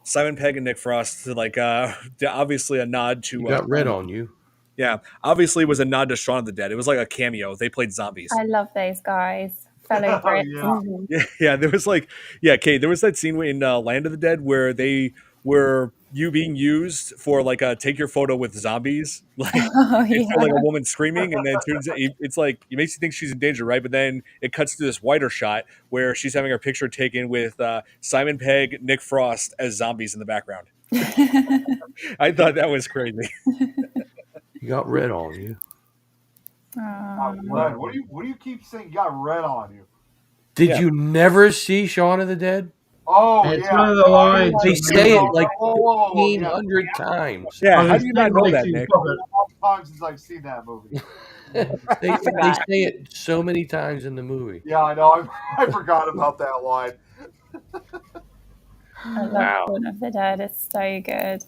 Simon Pegg and Nick Frost. Like, obviously a nod to. you got red on you. Yeah, obviously it was a nod to Shaun of the Dead. It was like a cameo. They played zombies. I love those guys. Fellow Brits. Yeah, there was like, Kate, there was that scene in Land of the Dead where they were being used for like a take your photo with zombies. Like, it's like a woman screaming, and then it's like, it makes you think she's in danger, right? But then it cuts to this wider shot where she's having her picture taken with Simon Pegg, Nick Frost as zombies in the background. I thought that was crazy. You got red on you. Red. What do you keep saying? You got red on you. Did you never see Shaun of the Dead? Oh, It's one of the lines. They say it like Whoa, 1,500 times. Yeah, how do you not know that, Nick? Times since I've seen that movie. They say it so many times in the movie. Yeah, I know. I forgot about that line. I love Dawn of the Dead. It's so good.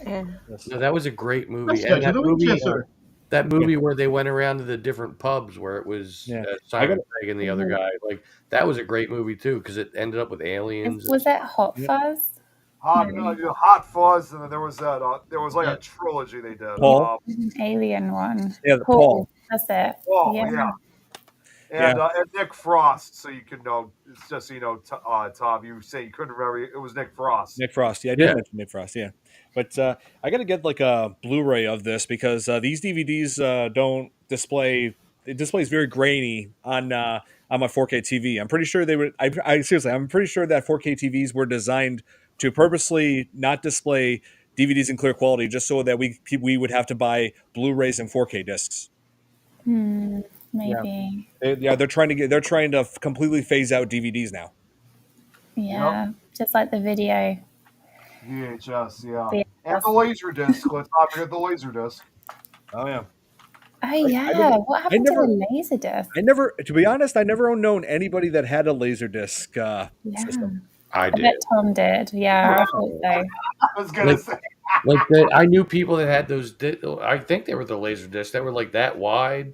Yeah. No, that was a great movie. Let's And go to the Winchester. that movie where they went around to the different pubs where it was Simon Pegg and the other guy, like that was a great movie too because it ended up with aliens. Was it Hot Fuzz? Hot Fuzz, and then there was that. There was like a trilogy they did. Paul? An alien one. Yeah, the Paul. That's it. Oh, Yeah. And Nick Frost, so you can know. It's just Tom, you say you couldn't remember. It was Nick Frost. Nick Frost, yeah, I did mention Nick Frost, yeah. But I got to get like a Blu-ray of this because these DVDs don't display. It displays very grainy on my 4K TV. I'm pretty sure they were. I seriously, I'm pretty sure that 4K TVs were designed to purposely not display DVDs in clear quality, just so that we would have to buy Blu-rays and 4K discs. Maybe. They're trying to completely phase out DVDs now. Yeah, just like the video. VHS, yeah. And the laser disc. Let's not forget the laser disc. Oh yeah. Oh yeah. What happened to the laser disc? To be honest, I never known anybody that had a laser disc system. I did. bet Tom did. Yeah, I thought so. I was gonna say. Like that, I knew people that had those. I think they were the laser discs that were like that wide,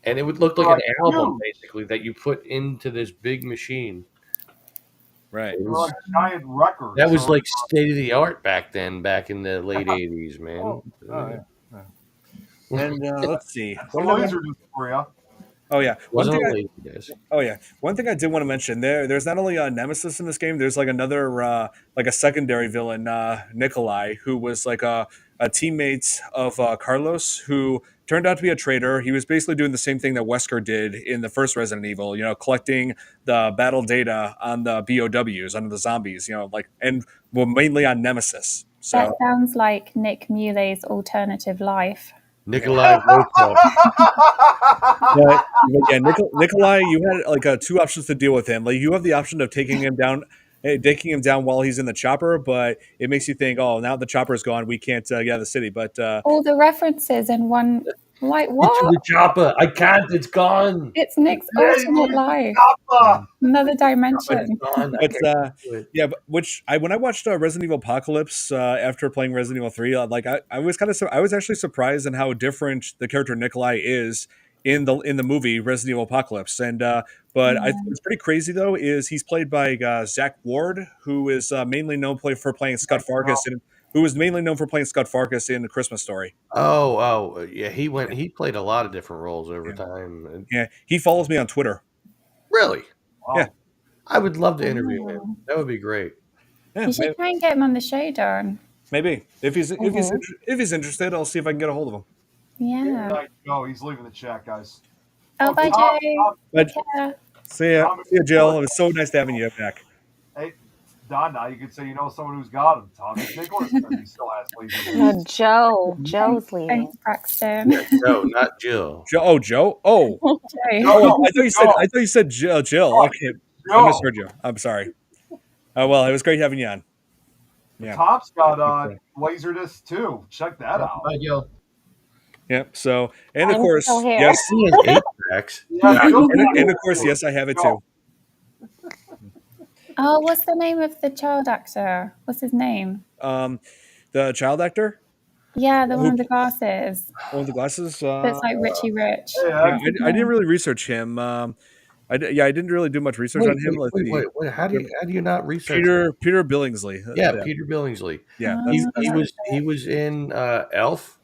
and it would look like an album basically that you put into this big machine. Right. It was like a giant record. That was like state of the art back then, back in the late '80s, man. And let's see. What laser disc for you? Oh yeah, one Wasn't thing. a lazy days. Oh yeah, one thing I did want to mention there's not only a Nemesis in this game. There's like another like a secondary villain, Nikolai, who was like a teammate of Carlos, who turned out to be a traitor. He was basically doing the same thing that Wesker did in the first Resident Evil. Collecting the battle data on the BOWs, on the zombies. Like and well, mainly on Nemesis. That So sounds like Nick Mule's alternative life. Nikolai Volkov. but yeah, Nikolai, you had like two options to deal with him. Like you have the option of taking him down while he's in the chopper, but it makes you think, oh, now the chopper is gone, we can't get out of the city. But All the references in one, like Get to what? the chopper. I can't. It's gone. It's Nick's alternate life, another dimension. It's gone. I but can't do it. yeah, but when I watched Resident Evil Apocalypse after playing Resident Evil 3, like I was I was actually surprised in how different the character Nikolai is in the movie Resident Evil Apocalypse. And but I think what's pretty crazy though is he's played by Zach Ward, who is mainly known for playing Scott Fargus, and who was mainly known for playing Scott Fargus in The Christmas Story. Yeah. He played a lot of different roles over time. Yeah, he follows me on Twitter. Really? Wow. Yeah. I would love to interview him. That would be great. Yeah, You should try and get him on the show, Darn. maybe if he's interested, I'll see if I can get a hold of him. Yeah. No, he's leaving the chat, guys. Oh, bye, Tom, Jay. But Yeah. see ya, Jill. It was so nice having you back. Hey, Don, now you could say you know someone who's got him. Thomas Nicholas, he still has lazy. No, Joe's leaving. Thanks, Braxton. No, not Jill. Joe. Oh, Jay. I thought you said Jill. Okay, I misheard you. I'm sorry. Well, it was great having you on. Yeah. Tom's got Laserdisc too. Check that out. Bye, Jill. Yep. So, and of I'm course, still here. yes, He has 8 tracks. and of course, yes, I have it too. Oh, what's the name of the child actor? What's his name? The child actor, Yeah, the one with the glasses. one with the glasses. That's like Richie Rich. Yeah, I didn't really research him. I didn't really do much research on him. Let's see. Wait. How do you not research? Peter Billingsley. Yeah, Peter Billingsley. Yeah, He was in Elf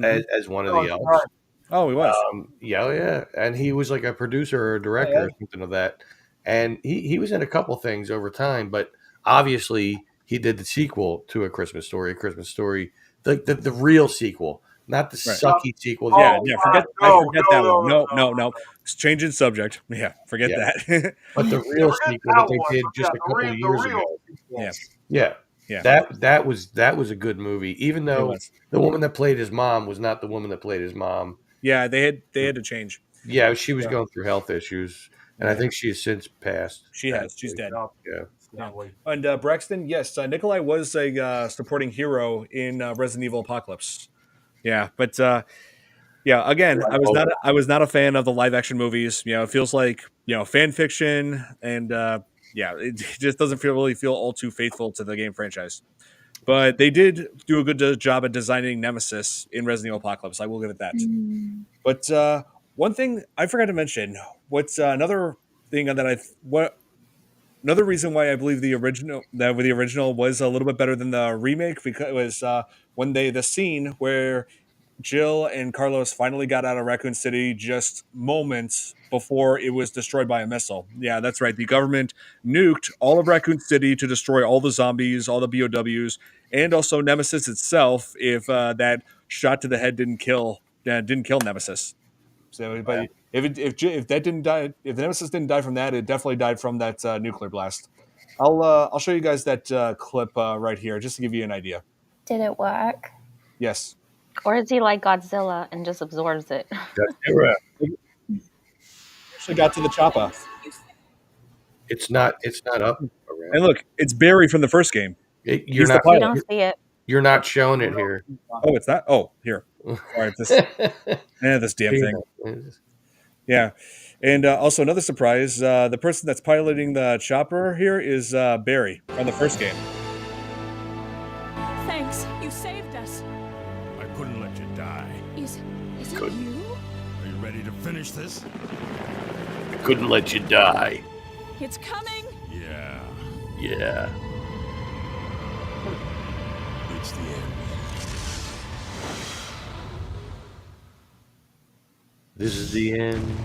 as one of the elves. Right. Oh, he was. Yeah, and he was like a producer or a director or something of that. And he was in a couple things over time, but obviously he did the sequel to A Christmas Story, the real sequel, not the sucky sequel. Yeah, forget that one. No. It's changing subject. Yeah, forget that. But the real sequel that they did just a couple of years ago. Yeah. That was a good movie, even though the woman that played his mom was not the woman that played his mom. Yeah, they had to change. Yeah, she was going through health issues, and I think she has since passed. She has. She's dead. Yeah. And Braxton, yes, Nikolai was a supporting hero in Resident Evil Apocalypse. Yeah, but yeah, again, I was not a fan of the live action movies. It feels like fan fiction, and it just doesn't really feel all too faithful to the game franchise. But they did do a good job at designing Nemesis in Resident Evil Apocalypse. I will give it that. But one thing I forgot to mention. What's another thing another reason why I believe the original was a little bit better than the remake, because it was when the scene where Jill and Carlos finally got out of Raccoon City just moments before it was destroyed by a missile. Yeah, that's right. The government nuked all of Raccoon City to destroy all the zombies, all the BOWs, and also Nemesis itself. If that shot to the head didn't kill Nemesis. So, but if that didn't die, if the Nemesis didn't die from that, it definitely died from that nuclear blast. I'll show you guys that clip right here just to give you an idea. Did it work? Yes. Or is he like Godzilla and just absorbs it? Actually got to the chopper. It's not up. And look, it's Barry from the first game. You don't see it. You're not showing it here. Oh, it's not. Oh, here. All right, this damn thing. Yeah, and also another surprise: the person that's piloting the chopper here is Barry from the first game. Thanks, you saved us. I couldn't let you die. Is it you? Are you ready to finish this? I couldn't let you die. It's coming. Yeah. It's the end. This is the end.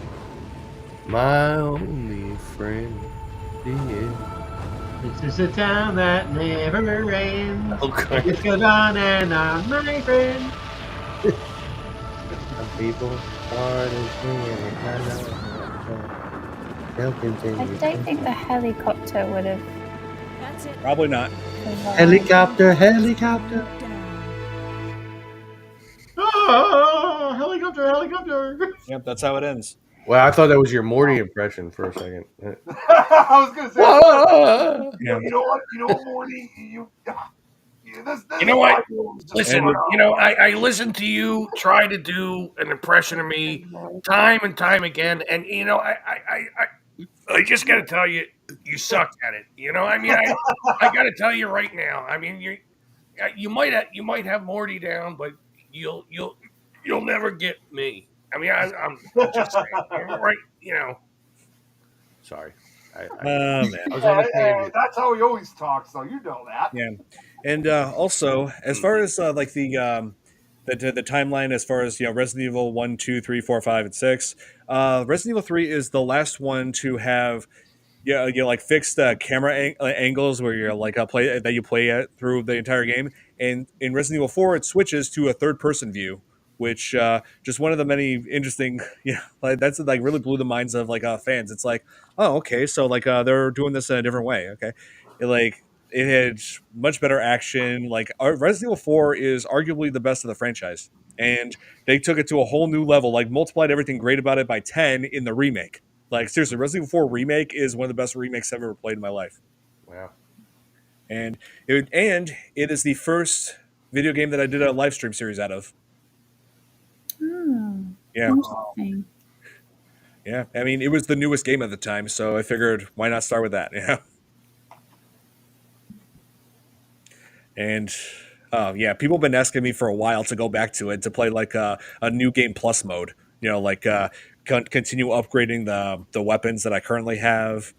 My only friend. Yeah. This is a town that never ends. Okay. It goes on and on, my friend. Some people are they'll I continue. don't think the helicopter would have Probably not. survived. Helicopter. Oh, helicopter, helicopter. Yep, that's how it ends. Well, I thought that was your Morty impression for a second. I was gonna say, Whoa! Yeah. you know what, Morty, this You know what? is just Listen, going on. I listened to you try to do an impression of me time and time again, and I just got to tell you, you sucked at it. I got to tell you right now. I mean, you might have Morty down, but you'll never get me. I mean, I'm just saying, right? Sorry. Oh man. I was on a Hey, tangent. that's how he always talks, though. You know that. Yeah, and also as far as like the timeline, as far as Resident Evil 1, 2, 3, 4, 5, and 6, Resident Evil 3 is the last one to have like fixed camera angles where you're like play that you play at through the entire game. And in Resident Evil 4, it switches to a third person view, which just one of the many interesting like that's like really blew the minds of like fans. It's like, oh, okay, so like they're doing this in a different way. Okay, it had much better action. Like Resident Evil 4 is arguably the best of the franchise, and they took it to a whole new level. Like multiplied everything great about it by 10 in the remake. Like seriously, Resident Evil 4 remake is one of the best remakes I've ever played in my life. Wow. And it is the first video game that I did a live stream series out of. Oh, Yeah. interesting. Yeah. I mean, it was the newest game at the time, so I figured why not start with that? And yeah, people have been asking me for a while to go back to it to play like a new game plus mode. Like continue upgrading the weapons that I currently have.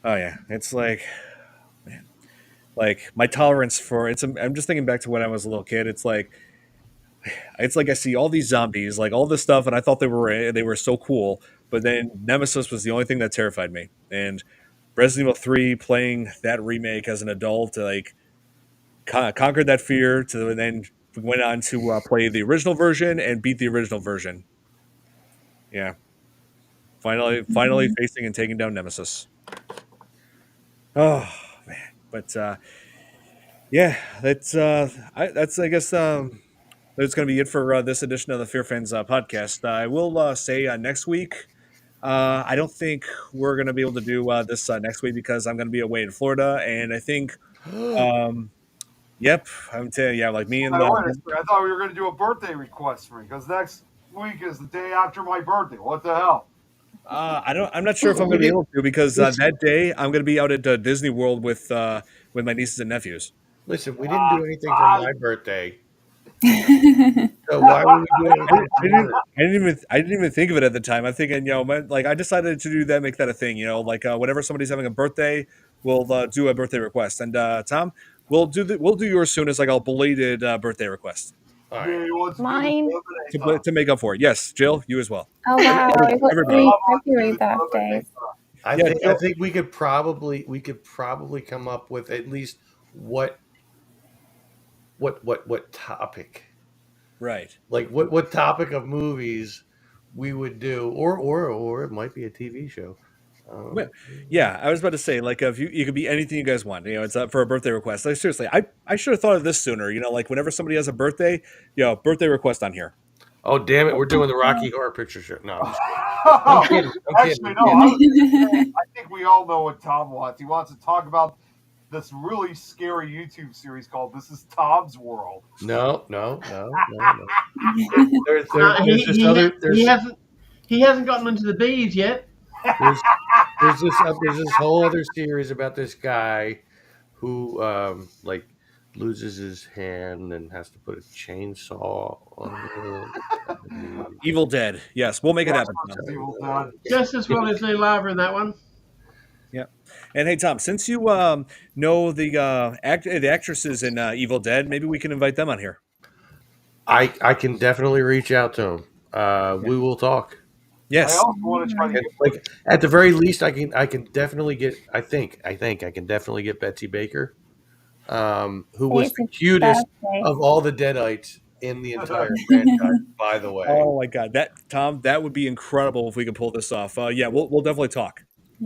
Oh yeah, it's like, man, like my tolerance for it's. I'm just thinking back to when I was a little kid. It's like I see all these zombies, like all this stuff, and I thought they were so cool. But then Nemesis was the only thing that terrified me. And Resident Evil 3, playing that remake as an adult, like conquered that fear. To then went on to play the original version and beat the original version. Yeah, finally facing and taking down Nemesis. Oh man, but yeah, that's I guess that's going to be it for this edition of the FearFans podcast. I will say next week. I don't think we're going to be able to do this next week because I'm going to be away in Florida, and I think, yep, I'm telling you, yeah, like me and I thought we were going to do a birthday request for me because next week is the day after my birthday. What the hell? I'm not sure if I'm going to be able to because that day I'm going to be out at Disney World with my nieces and nephews. Listen, we didn't do anything for my birthday. So why would we do anything? I didn't even think of it at the time. I'm thinking, like I decided to do that, make that a thing. Like whenever somebody's having a birthday, we'll do a birthday request. And Tom, we'll do yours soon as like a belated birthday request. All right. Mine. To make up for it. Yes, Jill, you as well. Oh wow! I've got Everybody. 3 February birthdays. I think we could probably come up with at least what topic, right? Like what topic of movies we would do, or it might be a TV show. Yeah, I was about to say, like, if you could be anything you guys want. It's up for a birthday request. Like, seriously, I should have thought of this sooner. Like, whenever somebody has a birthday, birthday request on here. Oh, damn it. We're doing the Rocky Horror Picture Show. No, I'm kidding. Actually, no. I think we all know what Tom wants. He wants to talk about this really scary YouTube series called "This Is Tom's World." No. He hasn't gotten into the bees yet. There's this whole other series about this guy who like loses his hand and has to put a chainsaw on it. Evil Dead. Yes, we'll make it happen. Just as well as Lee Lava in that one. Yeah. And hey, Tom, since you know the actresses in Evil Dead, maybe we can invite them on here. I can definitely reach out to them. We will talk. Yes. I also want to try to get Like at the very least, I can definitely get. I think I can definitely get Betsy Baker, who Say was it's the his cutest birthday. of all the Deadites in the entire franchise. By the way, Oh my God, that would be incredible if we could pull this off. Yeah, we'll definitely talk.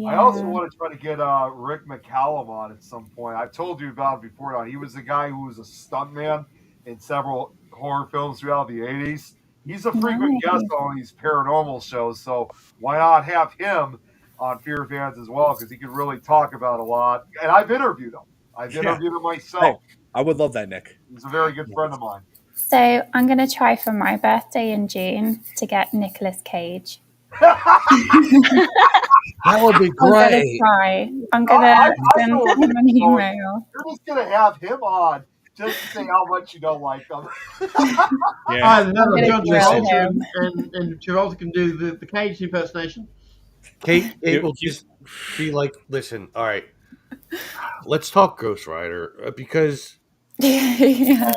I also Yeah. want to try to get Rick McCallum on at some point. I've told you about it before now. He was the guy who was a stuntman in several horror films throughout the 80s. He's a frequent guest Nice. on these paranormal shows, so why not have him on Fear Fans as well? Because he can really talk about a lot. And I've interviewed him. I've Yeah. interviewed him Hey, myself. I would love that, Nick. He's a very good friend of mine. So I'm going to try for my birthday in June to get Nicolas Cage. that would be I'm going to great. try. I'm going to send know where him an this is going. email. You're just going to have him on just to say how much you don't like him. Yeah. And another gonna John grill Travolta him. and Travolta can do the Cage impersonation. Kate, You- will just be like, listen, all right, let's talk Ghost Rider because Yeah.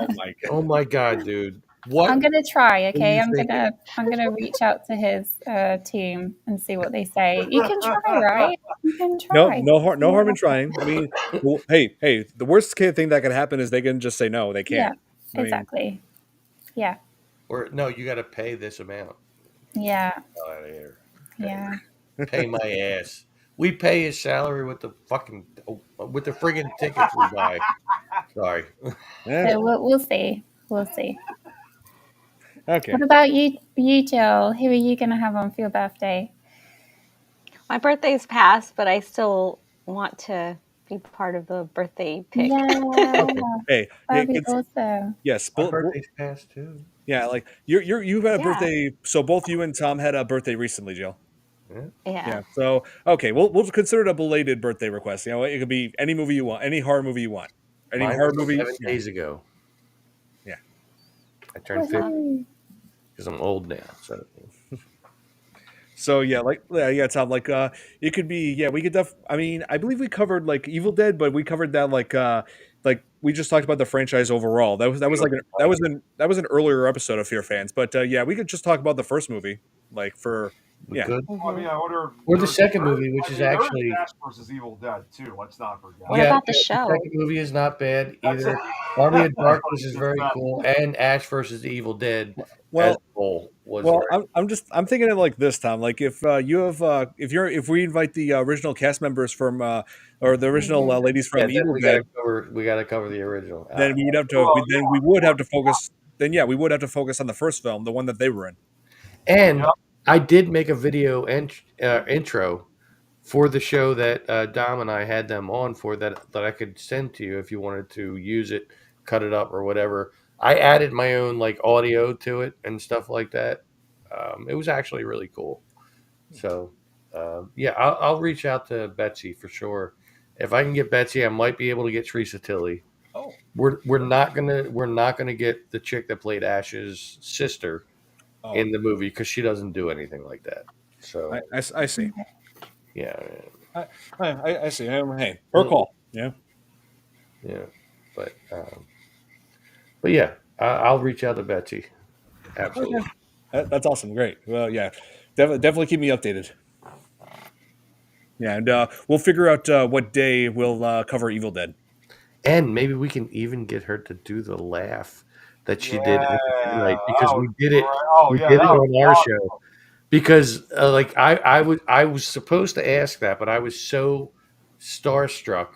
oh my God, dude, what I'm gonna try. are Okay, you I'm thinking? gonna reach out to his team and see what they say. You can try, right? You can try. No harm in trying. I mean, well, hey, the worst thing that can happen is they can just say no. They Yeah, can't. I mean, exactly. Yeah, Or no, you got to pay this amount. yeah, Out of here. yeah. Pay my ass. We pay his salary with the fucking with the friggin' tickets we buy. Sorry. yeah. So we'll see. We'll see. Okay. What about you, Jill? Who are you gonna have on for your birthday? My birthday's passed, but I still want to be part of the birthday pick. Yeah, Hey, that'd be it's awesome. yes. My birthday's passed too. Yeah, like you've had a Yeah. birthday. So both you and Tom had a birthday recently, Jill. Yeah. Yeah. Yeah. So okay, we'll consider it a belated birthday request. You know, it could be any movie you want, any horror movie you want, any Mine horror was movie. 7 days ago. Yeah. I turned 50 Woohoo. because I'm old now. So yeah, Tom, it could be, yeah, we could I mean, I believe we covered like Evil Dead, but we covered that like we just talked about the franchise overall. That was an earlier episode of Fear Fans, but yeah, we could just talk about the first movie, like for We yeah. could. I mean, I wonder. Or the second movie, which I is mean, there's actually Ash versus Evil Dead too. Let's not forget. What about the show? second movie is not bad That's either. it. Army of That's what Darkness you is just very said. cool, and Ash versus the Evil Dead as Well, a whole was well, very I'm thinking of like this, Tom. Like if you have if we invite the original cast members from or the original ladies yeah. from Then Evil Dead, we gotta cover the original. then we would have to Well, then we would have to focus. Then yeah, we would have to focus on the first film, the one that they were in. And Yep. I did make a video intro for the show that Dom and I had them on for that I could send to you if you wanted to use it, cut it up or whatever. I added my own like audio to it and stuff like that. It was actually really cool. So yeah, I'll reach out to Betsy for sure. If I can get Betsy, I might be able to get Teresa Tilly. Oh, We're not gonna get the chick that played Ash's sister oh, in the movie because she doesn't do anything like that. So I see. yeah, I see. Hey, her call. Yeah. yeah, but yeah, I'll reach out to Betsy. Absolutely. Okay. That's awesome. Great. Well, yeah, definitely keep me updated. Yeah, and we'll figure out what day we'll cover Evil Dead. And maybe we can even get her to do the laugh that she did Yeah, tonight because we did it. Oh, We yeah, did it that was on our awesome. show. Because like I was supposed to ask that, but I was so starstruck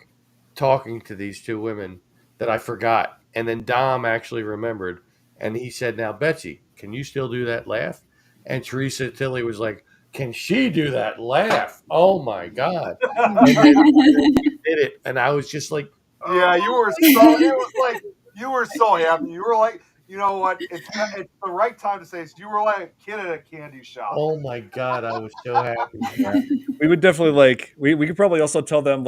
talking to these two women that I forgot. And then Dom actually remembered, and he said, "Now, Betsy, can you still do that laugh?" And Teresa Tilly was like, "Can she do that laugh? Oh my god!" And then we did it, and I was just like, Yeah, you were so. It was like you were so happy. You were like, you know what? It's the right time to say this. You were like a kid at a candy shop. "Oh my god!" I was so happy. Yeah. We would definitely we could probably also tell them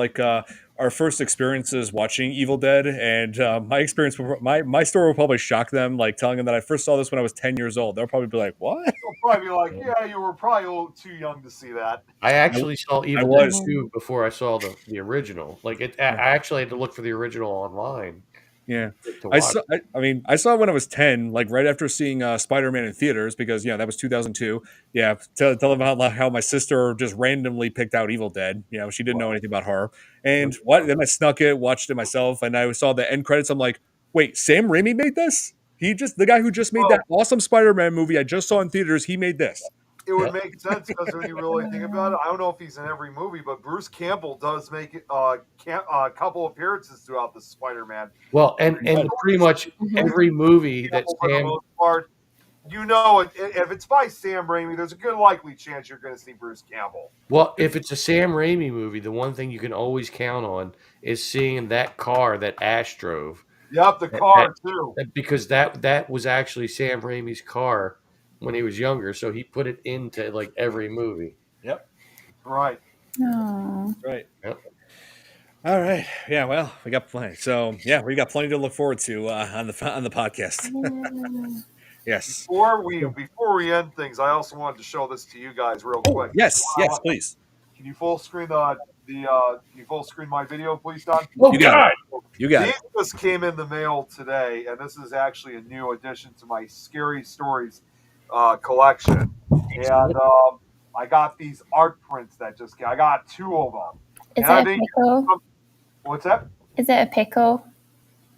our first experiences watching Evil Dead, and my experience my story will probably shock them. Like telling them that I first saw this when I was 10 years old. They'll probably be like, "What?" They'll probably be like, yeah, you were probably a little too young to see that. I actually saw I Evil Dead was. 2 before I saw the original. Like I actually had to look for the original online Yeah, to I watch. saw. I mean, I saw it when I was 10, like right after seeing Spider-Man in theaters, because that was 2002. Yeah, tell them how my sister just randomly picked out Evil Dead. She didn't know anything about horror, and then I snuck it, watched it myself, and I saw the end credits. I'm like, wait, Sam Raimi made this? The guy who just made that awesome Spider-Man movie I just saw in theaters, he made this. It would make sense because when you really think about it, I don't know if he's in every movie, but Bruce Campbell does make a couple appearances throughout the Spider-Man. Well, and pretty much every movie that For the Sam. most part, if it's by Sam Raimi, there's a good likely chance you're going to see Bruce Campbell. Well, if it's a Sam Raimi movie, the one thing you can always count on is seeing that car that Ash drove. Yep, the car too. Because that was actually Sam Raimi's car when he was younger, so he put it into like every movie. Yep. Right. Oh. Right. Yep. All right. Yeah. Well, we got plenty. So we got plenty to look forward to on the podcast. Yes. Before we end things, I also wanted to show this to you guys real quick. Yes. Please. Can you full screen can you full screen my video, please, Don? Oh, you got it. You got it. This came in the mail today, and this is actually a new addition to my Scary Stories collection. And I got these art prints that just came. I got 2 of them. Is it a pickle? What's that? Is it a pickle?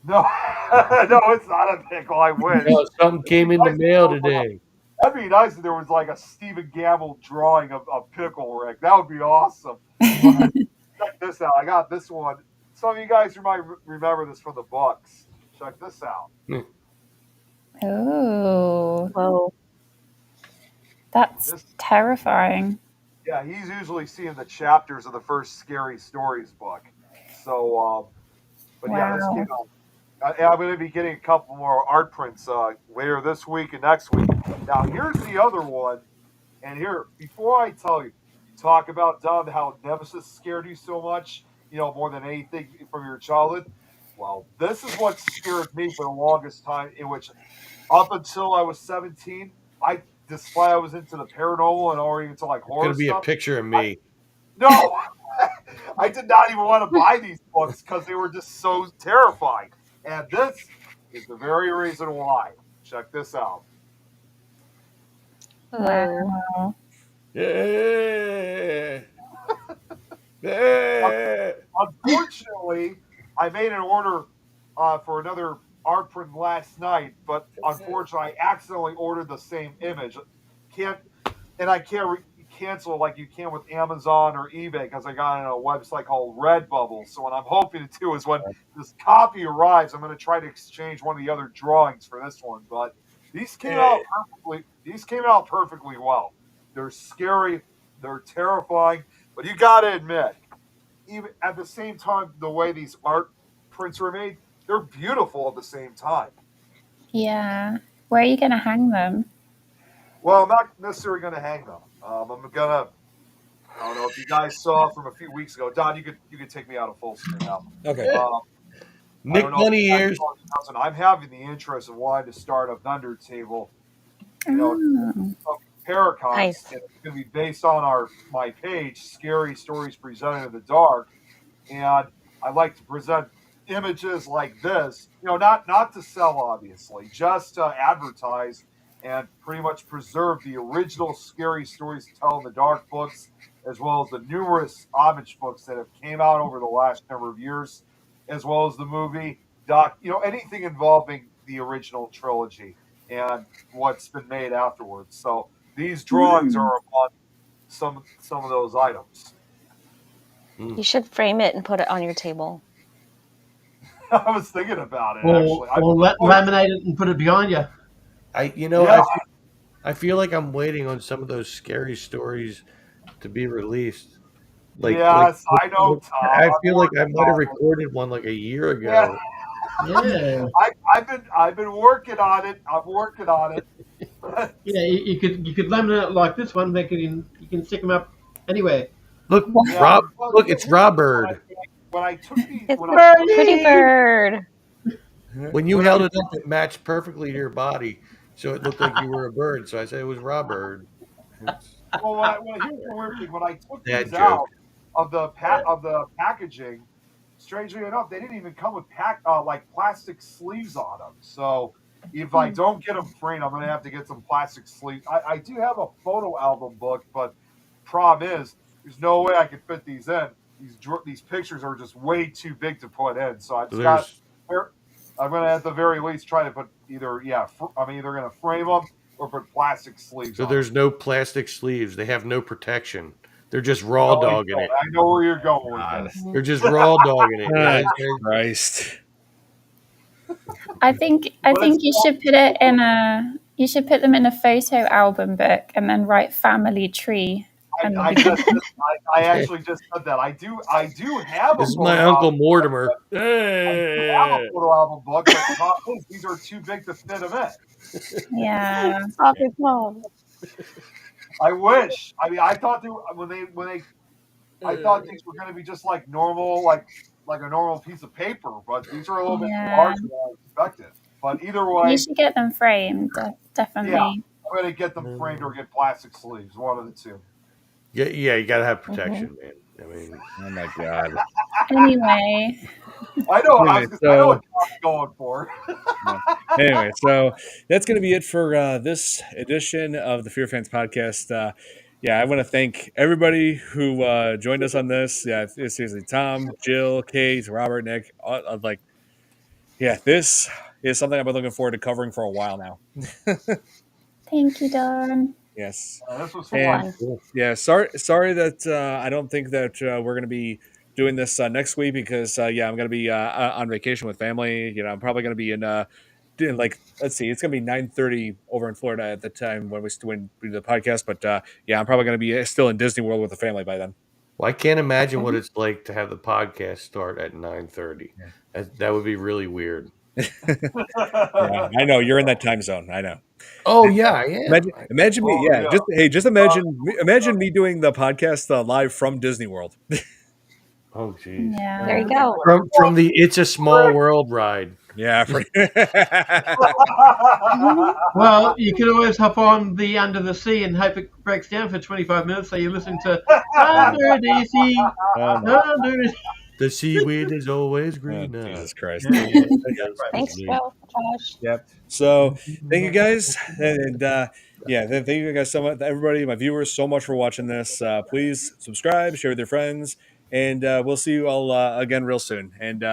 No, no, it's not a pickle. I wish. No, something came in the mail today. That'd be nice if there was like a Stephen Gamble drawing of Pickle Rick. That would be awesome. Check this out. I got this one. Some of you guys might remember this from the books. Check this out. Oh. Whoa. That's terrifying. Yeah, he's usually seeing the chapters of the first Scary Stories book. So, but yeah, this came out. I'm going to be getting a couple more art prints later this week and next week. Now, here's the other one. And here, before I tell you, talk about, Don, how Nemesis scared you so much, more than anything from your childhood. Well, this is what scared me for the longest time, in which up until I was 17, despite I was into the paranormal and already into like horror It's going to be a picture of me. No! I did not even want to buy these books because they were just so terrifying. And this is the very reason why. Check this out. Wow. Yeah. Unfortunately, I made an order for another art print last night, but unfortunately, I accidentally ordered the same image. I can't cancel like you can with Amazon or eBay because I got it on a website called Redbubble. So what I'm hoping to do is when this copy arrives, I'm going to try to exchange one of the other drawings for this one. But these came out perfectly. These came out perfectly well. They're scary. They're terrifying. But you got to admit, even at the same time, the way these art prints were made, they're beautiful at the same time. Yeah. Where are you going to hang them? Well, I'm not necessarily going to hang them. I'm going to, I don't know if you guys saw from a few weeks ago. Don, you could take me out of full screen now. Okay. Nick Bunny Ears. I'm having the interest of wanting to start a vendor table. Paracons. Nice. It's going to be based on my page, Scary Stories Presented in the Dark. And I like to present images like this, not to sell, obviously, just to advertise and pretty much preserve the original Scary Stories to Tell in the Dark books, as well as the numerous homage books that have came out over the last number of years, as well as the movie, anything involving the original trilogy and what's been made afterwards. So these drawings are on some of those items. You should frame it and put it on your table. I was thinking about it, or laminate it and put it behind you. I feel like I'm waiting on some of those Scary Stories to be released. I know, Tom. I feel like I might have recorded one like a year ago. Yeah. I've been working on it. I'm working on it. Yeah, you could laminate it like this one. You can stick them up anywhere. Look, it's Robert. When I took these, Pretty bird. When you held it up, it matched perfectly to your body, so it looked like you were a bird. So I said it was Robert. Well, here's the weird thing. When I took these out of the packaging, strangely enough, they didn't even come with like plastic sleeves on them. So if I don't get them framed, I'm gonna have to get some plastic sleeves. I do have a photo album book, but problem is, there's no way I could fit these in. These pictures are just way too big to put in. So I So just got. there's I'm gonna at the very least try to put I'm either gonna frame them or put plastic sleeves so on them. there's no plastic sleeves. They have no protection. They're just raw No, I dogging don't. it. I know where you're going with God. this. They're just raw dogging it. Ah, Right? Christ. I think But it's you should put it in a you should put them in a photo album book and then write family tree in the beginning. I actually just said that. I do have a This is photo my Uncle album. Mortimer. I do have a photo album book, but the problem is these are too big to fit them in. Yeah. I wish. I mean, I thought I thought these were going to be just like normal, like a normal piece of paper, but these are a little bit Yeah. larger than I expected. But either You way, should get them framed, yeah, definitely. I'm going to get them framed or get plastic sleeves, one of the two. Yeah, you gotta have protection, man. I mean, Oh my God. Anyway, I know. Anyway, I know so what Tom's going for. anyway, so that's going to be it for this edition of the Fear Fans podcast. Yeah, I want to thank everybody who joined us on this. Yeah, it's seriously Tom, Jill, Kate, Robert, Nick. This is something I've been looking forward to covering for a while now. thank you, Don. Yes, This was and fun. yeah, sorry that I don't think that we're going to be doing this next week because I'm going to be on vacation with family. You know, I'm probably going to be in doing like let's see, it's going to be 9:30 over in Florida at the time when we do the podcast. But I'm probably going to be still in Disney World with the family by then. well, I can't imagine what it's like to have the podcast start at 9:30. Yeah. That would be really weird. Yeah, I know you're in that time zone. I know. Oh yeah, I am. Imagine me. Oh, Yeah, just imagine me doing the podcast live from Disney World. Oh geez. Yeah. There you go. From the It's a Small World ride. Yeah. Well, you can always hop on the Under the Sea and hope it breaks down for 25 minutes so you listen to Under the Sea. Under the Sea. The seaweed is always green. Jesus Christ. Thanks, Josh. Yep. So thank you guys, and thank you guys so much, everybody, my viewers, so much for watching this. Please subscribe, share with your friends, and we'll see you all again real soon. And